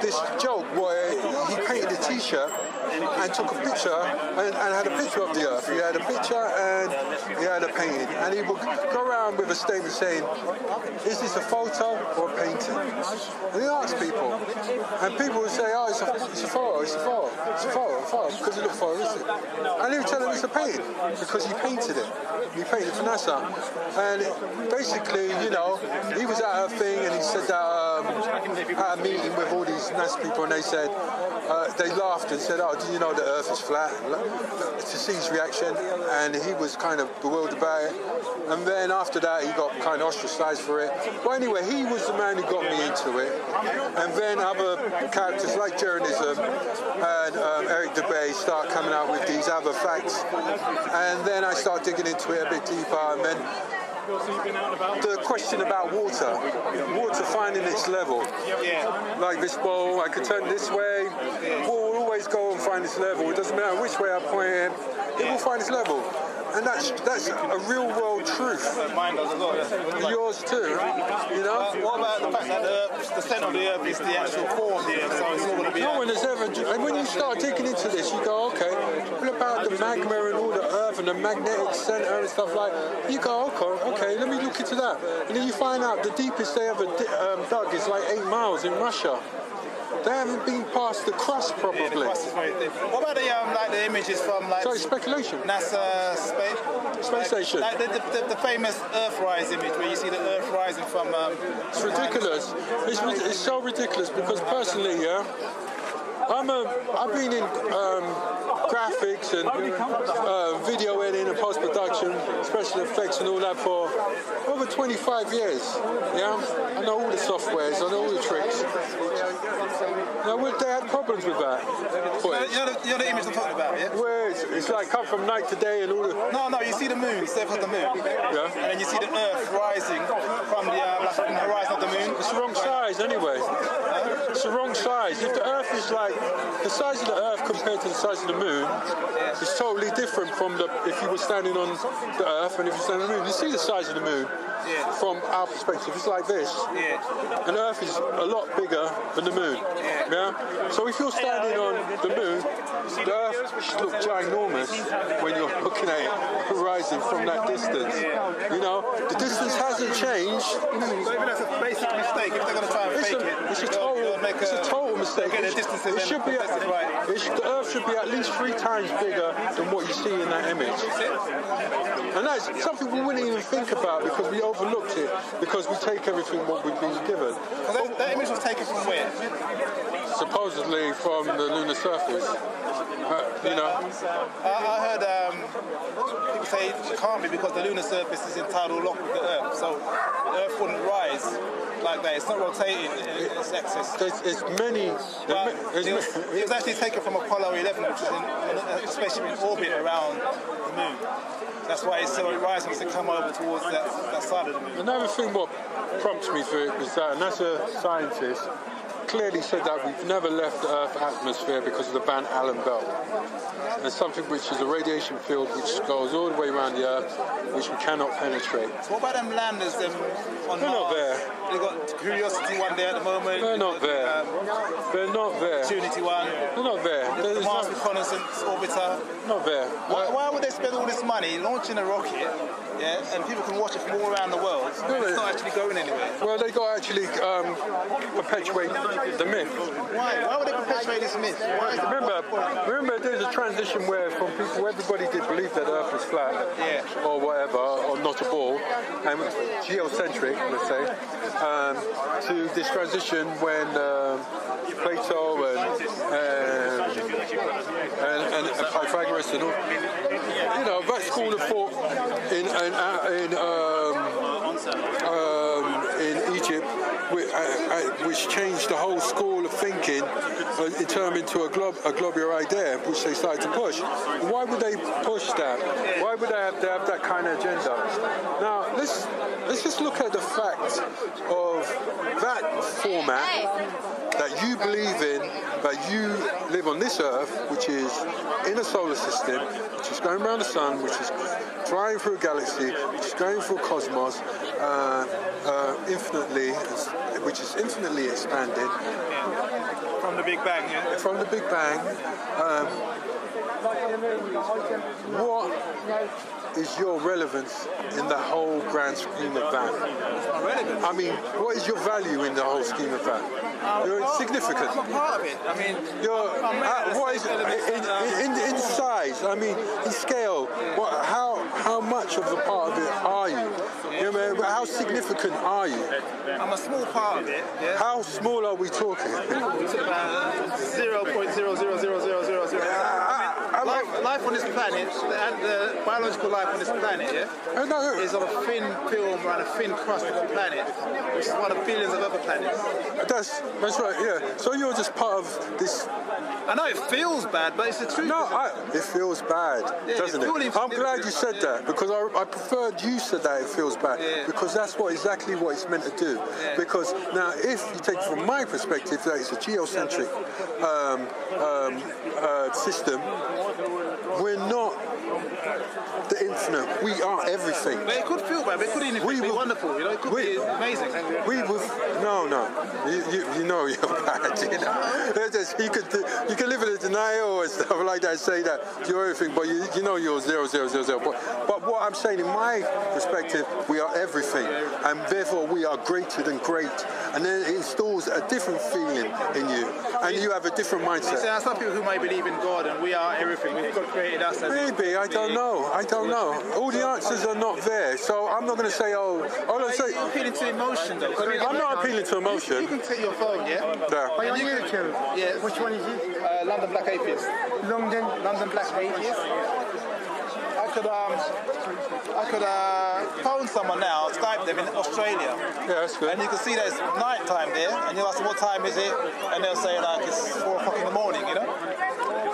this joke where he painted a T-shirt and took a picture and had a picture of the Earth. He had a picture and he had a painting. And he would go around with a statement saying, is this a photo or a painting? And he asked people. And people would say, oh, it's a photo, because it looked photorealistic. And he would tell them it's a painting, because he painted it. He painted for NASA. And basically, he was at a thing and he said that at a meeting with all these NASA people and they said, they laughed and said, oh, did you know the Earth is flat? To see his reaction, and he was kind of bewildered by it. And then after that, he got kind of ostracized for it. But anyway, he was the man who got me into it. And then other characters like Jeranism and Eric DeBay start coming out with these other facts. And then I start digging into it a bit deeper. And then the question about water finding its level. Like this bowl, I could turn this way. Water will always go and find its level. It doesn't matter which way I point it, it will find its level. And that's a real world truth. Mine does as well. Yours too, you know? What about the fact that the centre of the Earth is the actual core of the Earth, so it's all going to be... No one has ever... And when you start digging into this, you go, okay, what about the magma and all the Earth and the magnetic centre and stuff like that? You go, okay, let me look into that. And then you find out the deepest they ever dug is like 8 miles in Russia. They haven't been past the crust, probably. Yeah, the crust is very thin. What about the images from So it's speculation. NASA Space Station. Like the famous Earthrise image where you see the Earth rising from... It's ridiculous. It's so ridiculous because personally, yeah, I've been in graphics and video editing and post-production, special effects and all that for over 25 years. Yeah, I know all the softwares, I know all the tricks. Now, they had problems with that. You know the image I'm talking about, yeah? Where it's like come from night to day and all the... No, you see the moon, surface of the moon. Yeah. And then you see the Earth rising from the horizon of the moon. It's the wrong size anyway. It's the wrong size. If the Earth is like... The size of the Earth compared to the size of the moon is totally different from if you were standing on the Earth and if you're standing on the moon. You see the size of the moon from our perspective. It's like this. And Earth is a lot bigger than the moon. Yeah? So if you're standing on the moon, the Earth should look ginormous when you're looking at it rising from that distance. You know, the distance hasn't changed. Maybe that's a basic mistake. If they're going to try and fake it, it's a total mistake. It should be the Earth should be at least 3 times bigger than what you see in that image. And that's something we wouldn't even think about because we overlooked it because we take everything what we've been given. That image was taken from where? Supposedly from the lunar surface. You know. I heard people say it can't be because the lunar surface is in tidal lock with the Earth, so the Earth wouldn't rise like that. It's not rotating in its axis. It's many. It was actually taken from Apollo 11, which is a spaceship in orbit around the moon. That's why it's so rising to come over towards that side of the moon. Another thing what prompts me for it was that a NASA scientist clearly said that we've never left the Earth's atmosphere because of the Van Allen belt. And something which is a radiation field which goes all the way around the Earth, which we cannot penetrate. So what about them landers on Mars? They're not there. They've got Curiosity 1 there at the moment. They're not there. They're not there. Opportunity 1. They're not there. The Mars Reconnaissance Orbiter. Not there. Why would they spend all this money launching a rocket, and people can watch it from all around the world? It's not actually going anywhere. Well, they got to actually perpetuate the myth. Why? Why would they perpetuate this myth? Remember, there's a transition where from people, everybody did believe that Earth was flat, or whatever, or not a ball, and geocentric, let's say, to this transition when Plato and Pythagoras and all, you know, that school of thought in Egypt, which changed the whole school of thinking, it turned into a globular idea, which they started to push. Why would they push that? Why would they have that kind of agenda? Now, let's just look at the fact of that format that you believe in, that you live on this Earth, which is in a solar system, which is going around the sun, which is flying through a galaxy, which is going through a cosmos, infinitely, which is infinitely expanded. From the Big Bang, yeah? From the Big Bang. What is your relevance in the whole grand scheme of that? I mean, what is your value in the whole scheme of that? You're insignificant. I'm a part of it. I mean, what is in size? I mean, in scale. How much of the part of it are you? You know, how significant are you? I'm a small part of it. Yeah. How small are we talking? It's about 0.0000000. Life on this planet, the biological life on this planet, is on a thin film around a thin crust of the planet, which is one of billions of other planets. That's right, yeah. So you're just part of this. I know it feels bad, but it's the truth. No, it feels bad, doesn't it? I'm glad you said that, because I preferred you said that it feels bad, because that's exactly what it's meant to do. Because now, if you take it from my perspective, that it's a geocentric system, we're not the infinite. We are everything. But it could feel bad, but it could even be wonderful. You know, it could be amazing. No. You know you're bad. You know, you can live in a denial and stuff like that, say that you're everything, but you know you're 0,0,0,0. But what I'm saying, in my perspective, we are everything, and therefore we are greater than great. And then it installs a different feeling in you, and you have a different mindset. There are some people who may believe in God, and we are everything. God created us. Maybe, I don't know. All the answers are not there, so I'm not going to say, You're appealing to emotion, though. I'm not appealing to emotion. You can take your phone, Yeah. Are you on YouTube? Yes. Which one is it? London Black Atheist. London Black Atheist. I could phone someone now, Skype them in Australia. Yeah, that's good. And you can see that it's night time there, and you'll ask them what time is it, and they'll say like it's 4 o'clock in the morning, you know?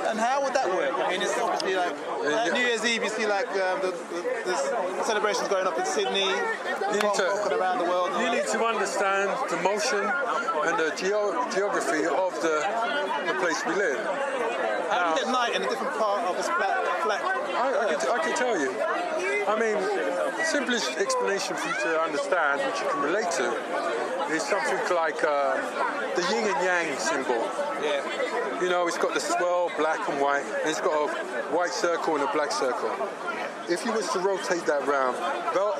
And how would that work? I mean, it's obviously like at New Year's Eve, you see like the celebrations going up in Sydney, walking around the world. You need to understand the motion and the geography of the place we live. How do you get night in a different part of this flat? I can tell you. I mean, the simplest explanation for you to understand, which you can relate to, is something like the yin and yang symbol. Yeah. You know, it's got the swirl, black and white, and it's got a white circle and a black circle. If you was to rotate that round,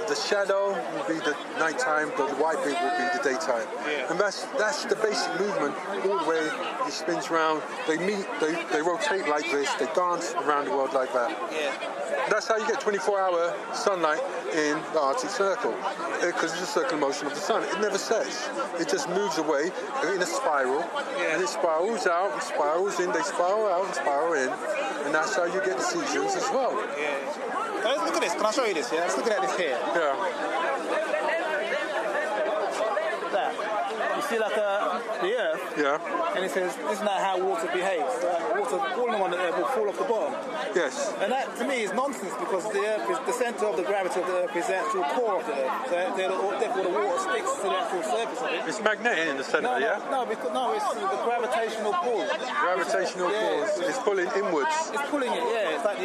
the shadow will be the nighttime, the white bit will be the daytime. Yeah. And that's the basic movement all the way. It spins round, they meet, they rotate like this, they dance around the world like that. Yeah. That's how you get 24-hour sunlight in the Arctic Circle, because it's a circular motion of the sun. It never sets. It just moves away in a spiral, and it spirals out and spirals in. They spiral out and spiral in, and that's how you get the seasons as well. Yeah. Let's look at this. Can I show you this? Yeah. Let's look at this here. Yeah. That. You see like the Earth. Yeah. And it says this is not how water behaves. So, water falling on the Earth will fall off the bottom. Yes. And that to me is nonsense, because the Earth is the centre of the gravity of the Earth is the actual core of the Earth. So therefore the water sticks to the actual surface of it. It's magnetic in the centre, yeah? No, it's the gravitational pull. Gravitational pull. It's pulling inwards. It's pulling it, yeah. It's like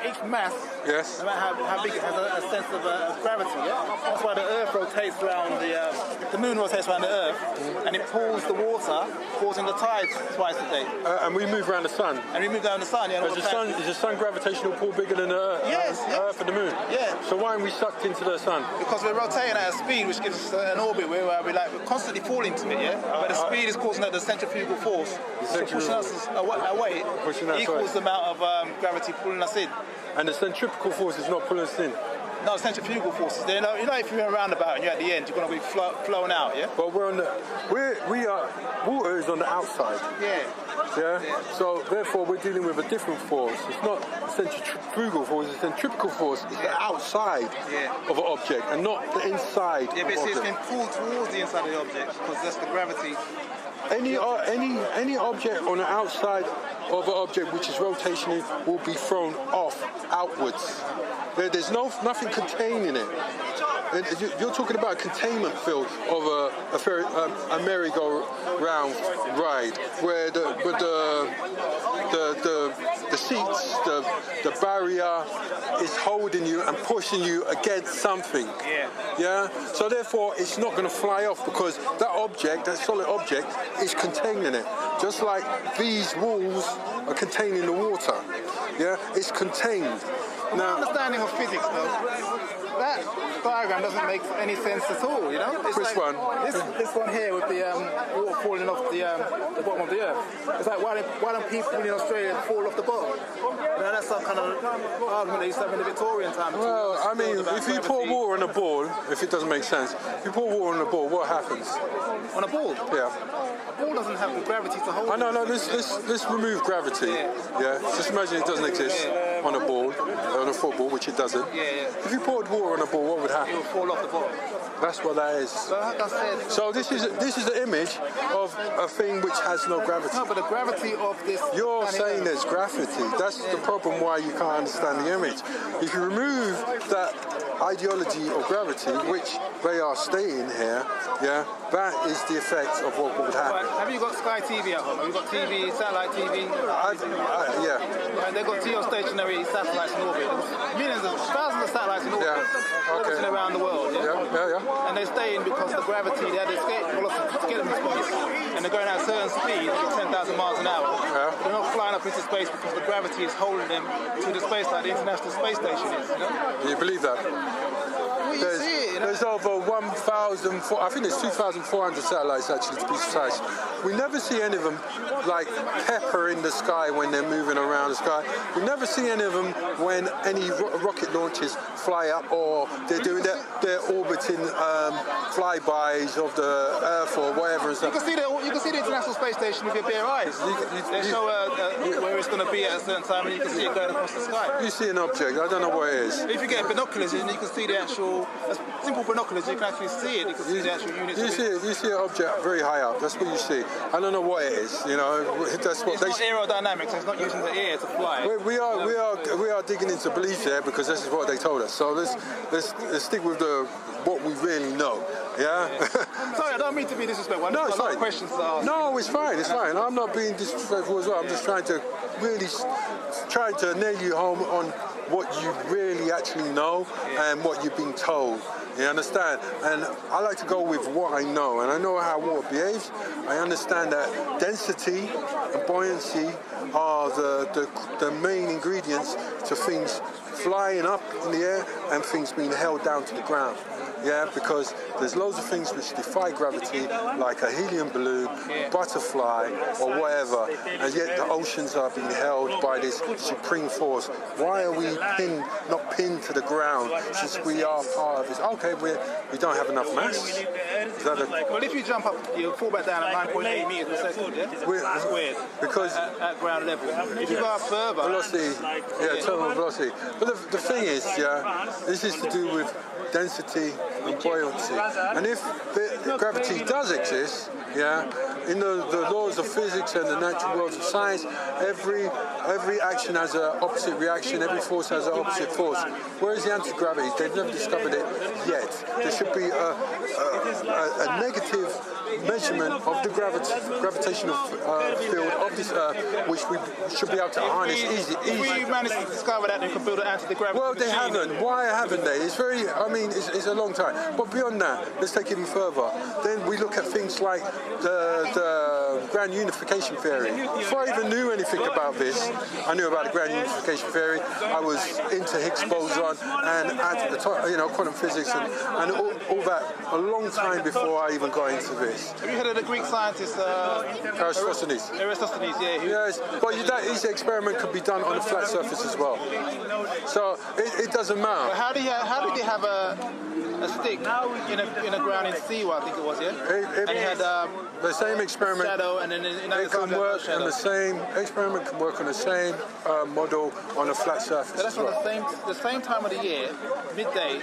each mass, yes, no matter how big it has a sense of gravity, yeah? That's why the Earth rotates around the moon rotates around the Earth, and it pulls the water, causing the tides twice a day. And we move around the sun. And we move down the sun, yeah. Is the sun gravitational pull bigger than the Earth? Yes, Earth and the moon? Yeah. So why are we sucked into the sun? Because we're rotating at a speed which gives us an orbit where we're constantly falling to it, yeah? But the speed is causing the centrifugal force. So pushing us away equals the amount of gravity pulling us in. And the centrifugal force is not pulling us in? No, centrifugal forces. You know, if you're in a roundabout and you're at the end, you're going to be flown out, yeah? But water is on the outside. Yeah. Yeah? So therefore we're dealing with a different force. It's not centrifugal force, it's centrifugal force. It's the outside of an object and not the inside. Yeah, but it's been pulled towards the inside of the object because that's the gravity. Any object on the outside of an object which is rotational will be thrown off outwards. There's nothing contained in it. You're talking about a containment field of a merry-go-round ride, where the seats, the barrier is holding you and pushing you against something. Yeah. So therefore, it's not going to fly off because that object, that solid object, is containing it. Just like these walls are containing the water. Yeah, it's contained. My understanding of physics, though, that diagram doesn't make any sense at all, you know? It's Which one? This one here with the water falling off the bottom of the earth. It's like, why don't people in Australia fall off the bottom? You know, that's some kind of argument they used to have in the Victorian time. Well, I mean, if you pour water on a ball, if it doesn't make sense, if you pour water on a ball, what happens? On a ball? Yeah. A ball doesn't have the gravity to hold it. No, let's remove gravity. Yeah. Just imagine it doesn't exist on a ball, on a football, which it doesn't. If you poured water on a ball, what would happen? It would fall off the bottom. That's what that is. So, like I said, So this is the image of a thing which has no gravity. no, but the gravity of this. You're saying there's gravity. That's the problem why you can't understand the image. If you remove that ideology of gravity, which they are stating here, that is the effect of what would happen. Right. Have you got Sky TV at home? Have you got TV, satellite TV? Yeah. And they've got geostationary satellites in orbit. Millions of, thousands of satellites in orbit. Orbiting around the world. Yeah. And they're staying because the gravity, they had escape velocity to get them in space. And they're going at a certain speed, 10,000 miles an hour. They're not flying up into space because the gravity is holding them to the space like the International Space Station is. You know? Do you believe that? Well, you see it, you know? There's over 1,000, I think there's 2,400 satellites actually, to be precise. We never see any of them like pepper in the sky when they're moving around the sky. We never see any of them when any rocket launches fly up or they're doing they're orbiting flybys of the Earth or whatever. And stuff. You can see the International Space Station with your bare eyes. They show where it's going to be at a certain time, and you can see it going across the sky. You see an object. I don't know what it is. If you get binoculars, and you can see the actual simple binoculars. You can actually see it. You can see the actual units. You see an object very high up. That's what you see. I don't know what it is. You know, that's what it's not aerodynamics. It's not using the air to fly. We are digging into beliefs there because this is what they told us. So let's stick with what we really know. Yeah. Sorry, I don't mean to be disrespectful. No, it's fine. Questions to ask. No, it's fine. It's fine. I'm not being disrespectful as well. I'm just trying to nail you home on what you really actually know and what you've been told. You understand? And I like to go with what I know, and I know how water behaves. I understand that density and buoyancy are the main ingredients to things flying up in the air and things being held down to the ground. Yeah, because there's loads of things which defy gravity, like a helium balloon, butterfly, or whatever, and yet the oceans are being held by this supreme force. Why are we not pinned to the ground since we are part of this? Okay, we don't have enough mass. Well, if you jump up, you'll fall back down at 9.8 meters per second, yeah? That's weird. Because at ground level. If you go up further... Velocity, terminal velocity. But the thing is, this is to do with density and buoyancy. And if the gravity does exist, in the laws of physics and the natural worlds of science, every action has an opposite reaction, every force has an opposite force. Whereas the anti-gravity, they've never discovered it yet. There should be a negative measurement of the gravitational field of this Earth, which we should be able to harness easy. If we managed to discover that, they could build an anti-gravity Well, they machine. haven't. Why haven't they? It's it's a long time. But beyond that, let's take it even further. Then we look at things like the grand unification theory. Before I even knew anything about this, I knew about the grand unification theory. I was into Higgs boson and quantum physics and all that a long time before I even got into this. Have you heard of the Greek scientist Aristophanes? Aristophanes, yeah. Yes, but his experiment could be done on a flat surface as well. So it doesn't matter. But how did he have a stick in a ground in Siwa, I think it was, yeah? And he had the same experiment. Shadow, and then it can work on the same experiment. Can work on the same model on a flat surface. So that's on the same time of the year, midday.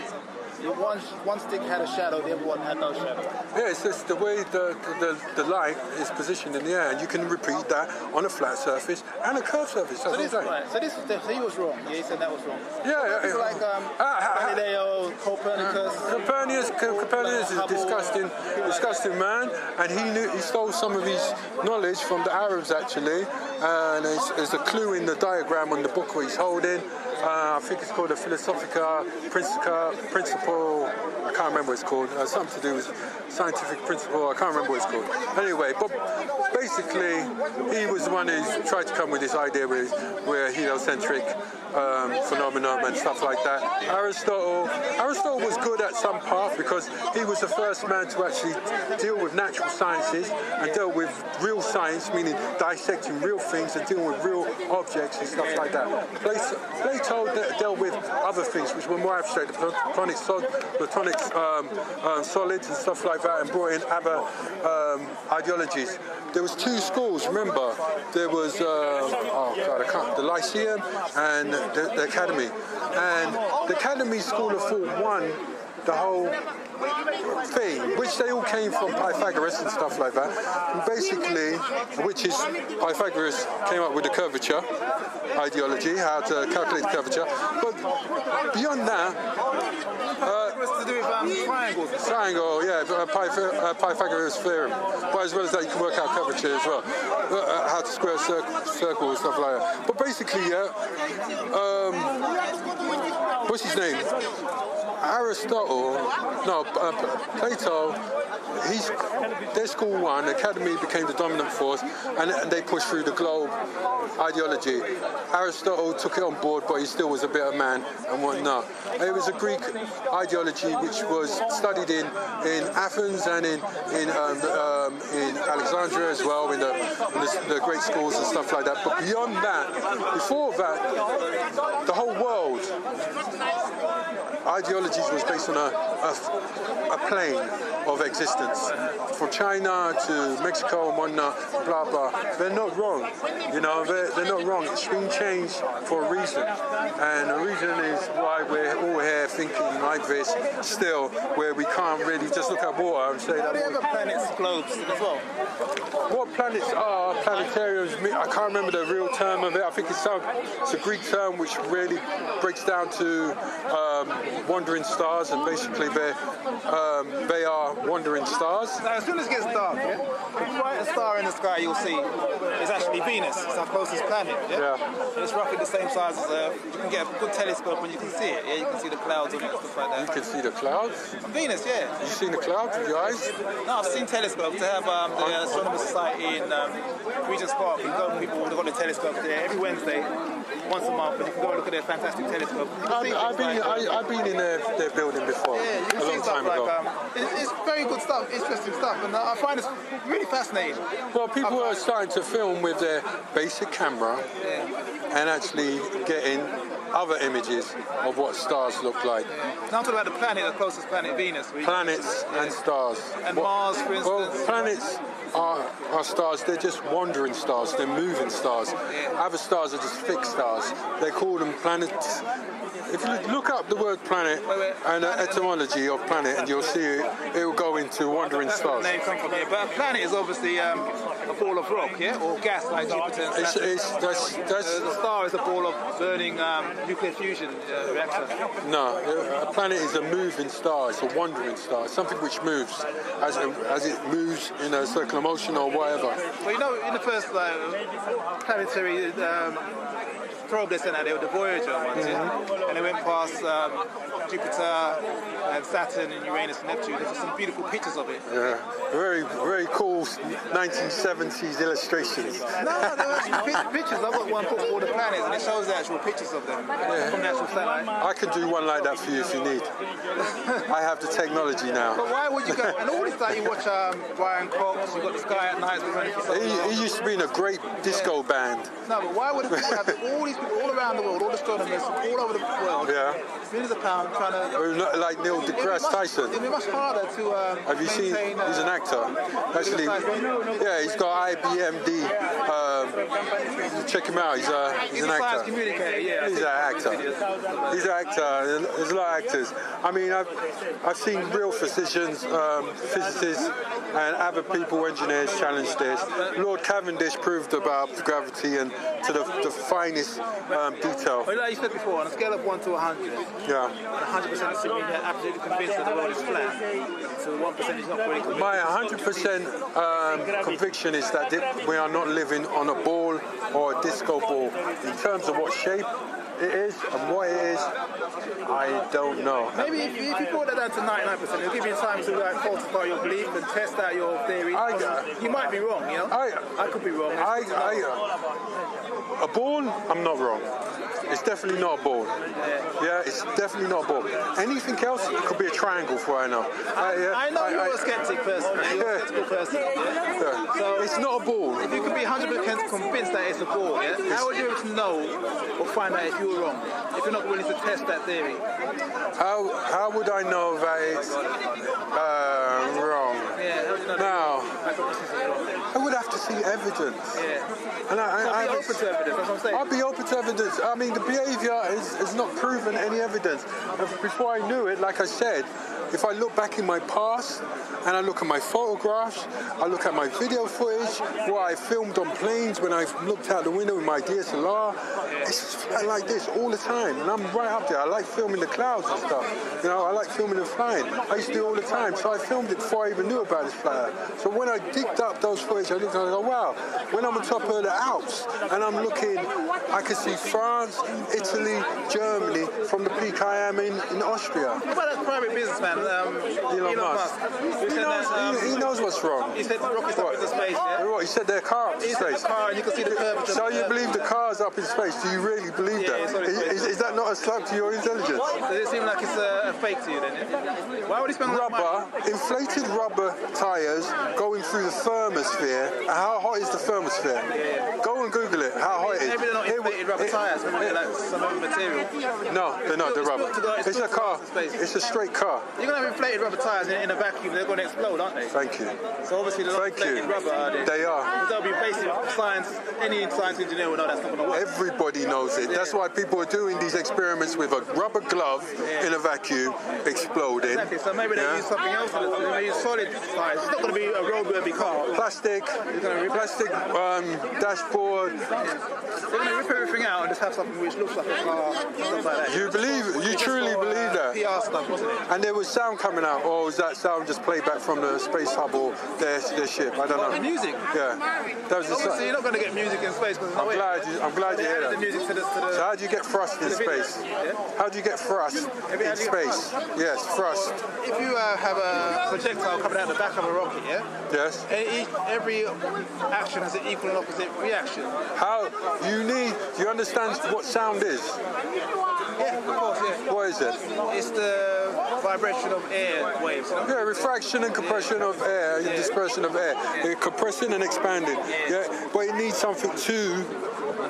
One stick had a shadow, the other one had no shadow. Yeah, it's just the way the light is positioned in the air, and you can repeat that on a flat surface and a curved surface. So he was wrong. Yeah, he said that was wrong. Yeah. People like Galileo, Copernicus. Copernicus is a disgusting man, and he stole some of his knowledge from the Arabs actually, and there's a clue in the diagram on the book what he's holding. I think it's called a Philosophica Principle. I can't remember what it's called. Something to do with scientific principle. I can't remember what it's called. Anyway, but basically, he was the one who tried to come with this idea where heliocentric phenomenon and stuff like that. Aristotle was good at some part because he was the first man to actually deal with natural sciences and deal with real science, meaning dissecting real things and dealing with real objects and stuff like that. Plato dealt with other things which were more abstract, the platonic solids and stuff like that, and brought in other ideologies. There was two schools, remember? There was the Lyceum and the Academy. And the Academy School of Thought won the whole thing, which they all came from Pythagoras and stuff like that. And basically, Pythagoras came up with the curvature ideology, how to calculate the curvature. But beyond that, What's to do with triangles? Triangle, yeah, Pythagoras theorem. But as well as that, you can work out curvature as well. How to square a circle and stuff like that. But basically, yeah, what's his name? Plato, their school won, the Academy became the dominant force, and they pushed through the globe ideology. Aristotle took it on board, but he still was a bit of man and whatnot. It was a Greek ideology which was studied in Athens and in Alexandria as well, in the great schools and stuff like that. But beyond that, before that, the whole world ideologies was based on a plane of existence. From China to Mexico and whatnot, blah, blah. They're not wrong. You know, they're not wrong. It's been changed for a reason. And the reason is why we're all here thinking like this still, where we can't really just look at water and say that. Are there other planets, globes as well? What planets are planetariums? I can't remember the real term of it. I think it's a Greek term which really breaks down to wandering stars, and basically they are wandering stars. Now, as soon as it gets dark, the brightest star in the sky you'll see is actually Venus. It's our closest planet. Yeah? And it's roughly the same size as Earth. You can get a good telescope and you can see it. Yeah, you can see the clouds on it and stuff like that. You can see the clouds? On Venus, yeah. You've seen the clouds with your eyes? No, I've seen telescopes. They have the Astronomer Society in Regent's Park. You go, people have got the telescope there every Wednesday, once a month, and you can go and look at their fantastic telescope. I've been in their building before, yeah, you can a long see time ago. It's very good stuff, interesting stuff, and I find it really fascinating. Well, people are starting to film with their basic camera and actually getting other images of what stars look like. Yeah. Now I'm talking about the planet, the closest planet, Venus. Planets and stars. And Mars, for instance. Well, planets are stars, they're just wandering stars, they're moving stars. Other stars are just fixed stars. They call them planets. If you look up the word planet and the etymology of planet, and you'll see it will go into wandering stars. That's where the name comes from, yeah. But a planet is obviously a ball of rock, yeah? Or gas like Jupiter and Saturn. The star is a ball of burning nuclear fusion reactor. No, a planet is a moving star, it's a wandering star, it's something which moves as it moves in a circular motion or whatever. Well, you know, in the first planetary probe they sent out, they were the Voyager ones, and they went past Jupiter and Saturn and Uranus and Neptune. There's some beautiful pictures of it. Yeah, very, very cool 1970s illustrations. No, there were actually pictures. I've got one book called The Planets, and it shows the actual pictures of them from the actual satellite. I can do one like that for you if you need. I have the technology now. But why would you go? And all this time you watch Brian Cox, you've got The Sky at Night. He used to be in a great disco band. No, but why would people have all these people all around the world, all astronomers all over the world, millions of pounds trying to... Like Neil deGrasse Tyson. It'd be much harder to have you seen? He's an actor. Actually, yeah, he's got IBMD. Check him out. He's an actor. Communicator, yeah. He's an actor. He's an actor. There's a lot of actors. I mean, I've seen real physicians, physicists, and other people, engineers, challenge this. Lord Cavendish proved about gravity and to the finest detail. Well, like you said before, on a scale of 1 1 to 100. Yeah. 100% is simply absolutely convinced that the world is flat. So 1% is not really convinced. My 100% conviction is that we are not living on a ball or a disco ball. In terms of what shape it is and what it is, I don't know. Maybe if you put that down to 99%, it'll give you time to falsify your belief and test out your theory. You might be wrong, you know? I could be wrong. A ball, I'm not wrong. It's definitely not a ball. Yeah, it's definitely not a ball. Anything else, it could be a triangle for I know. I know you're a skeptic person. You're a skeptical person. So it's not a ball. If you can be 100% convinced that it's a ball, how would you be able to know or find out if you were wrong? If you're not willing to test that theory? How would I know that it's wrong? Now, I would have to see evidence. And I'd be open to evidence, that's what I'm saying. I'd be open to evidence. I mean, the behaviour is not proven any evidence. And before I knew it, like I said, if I look back in my past and I look at my photographs, I look at my video footage, what I filmed on planes when I looked out the window with my DSLR, it's like this all the time. And I'm right up there. I like filming the clouds and stuff. You know, I like filming and flying. I used to do it all the time. So I filmed it before I even knew about this flyer. So when I digged up those footage, I looked and I go, wow, when I'm on top of the Alps and I'm looking, I can see France, Italy, Germany from the peak I am in Austria. What about that private businessman? Elon Musk. He knows what's wrong. He said the rocket's up into space, yeah? What, he said their car up in space. He said the car and you can see the curvature. So you believe the car's up in space? Do you really believe that? Is that not a slug to your intelligence? Does it seem like it's a fake to you then? Why would he spend inflated rubber tyres going through the thermosphere. How hot is the thermosphere? Go and Google it, how hot it is. Maybe they're not inflated rubber tyres, maybe they're like some other material. No, they're not, they're rubber. It's a car. It's a straight car. You're going to have inflated rubber tyres in a vacuum, they're going to explode, aren't they? Thank you. So obviously they're not inflated rubber, are they? They are. Because that'll be basic science, any science engineer will know that's not going to work. Everybody knows it. That's why people are doing these experiments with a rubber glove in a vacuum exploding. Exactly, so maybe they use something else. They use solid tyres. It's not going to be a roadworthy car. Plastic dashboard. They're going to rip everything out and just have something which looks like a car, stuff like that. You truly believe that? PR stuff, wasn't it? And there was sound coming out, or was that sound just played back from the space hub or their ship? I don't know. The music? Yeah. That was obviously, you're not going to get music in space because I'm glad you hear that. The music to the so how do you get thrust in space? How do you get thrust in space? Yes, thrust. If you have a projectile coming out the back of a rocket, Yes. Every action has an equal and opposite reaction. Do you understand what sound is? Yeah, of course, yeah. What is it? It's the vibration of air waves. You know? Yeah, refraction and compression of air, dispersion of air. Compressing and expanding. Yeah, but it needs something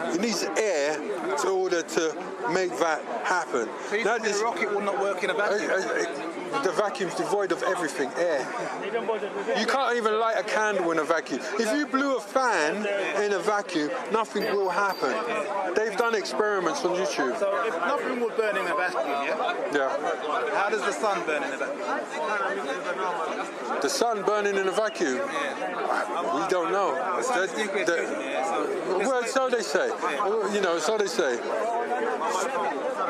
it needs air in order to make that happen. So the rocket will not work in a vacuum? The vacuum's devoid of everything, air. You can't even light a candle in a vacuum. If you blew a fan in a vacuum, nothing will happen. They've done experiments on YouTube. So if nothing would burn in a vacuum, Yeah. How does the sun burn in a vacuum? The sun burning in a vacuum? We don't know. Well, so they say. You know, so they say.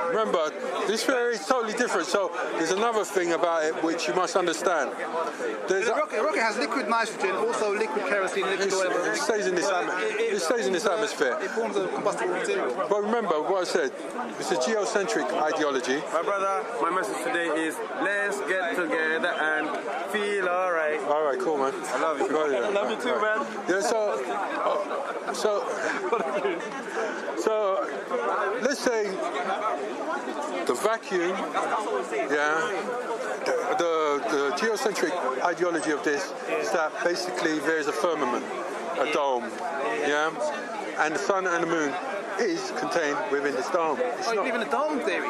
Remember, this theory is totally different. So there's another thing about it which you must understand. The rocket has liquid nitrogen, also liquid kerosene, liquid oil. It stays in this atmosphere. It forms a combustible material. But remember what I said. It's a geocentric ideology. My brother, my message today is let's get together and feel alright. Alright, cool, man. I love you. I love you too, man. Yeah, so let's say the vacuum, the geocentric ideology of this is that basically there's a firmament, a dome, and the sun and the moon is contained within this dome. You believe in the dome theory?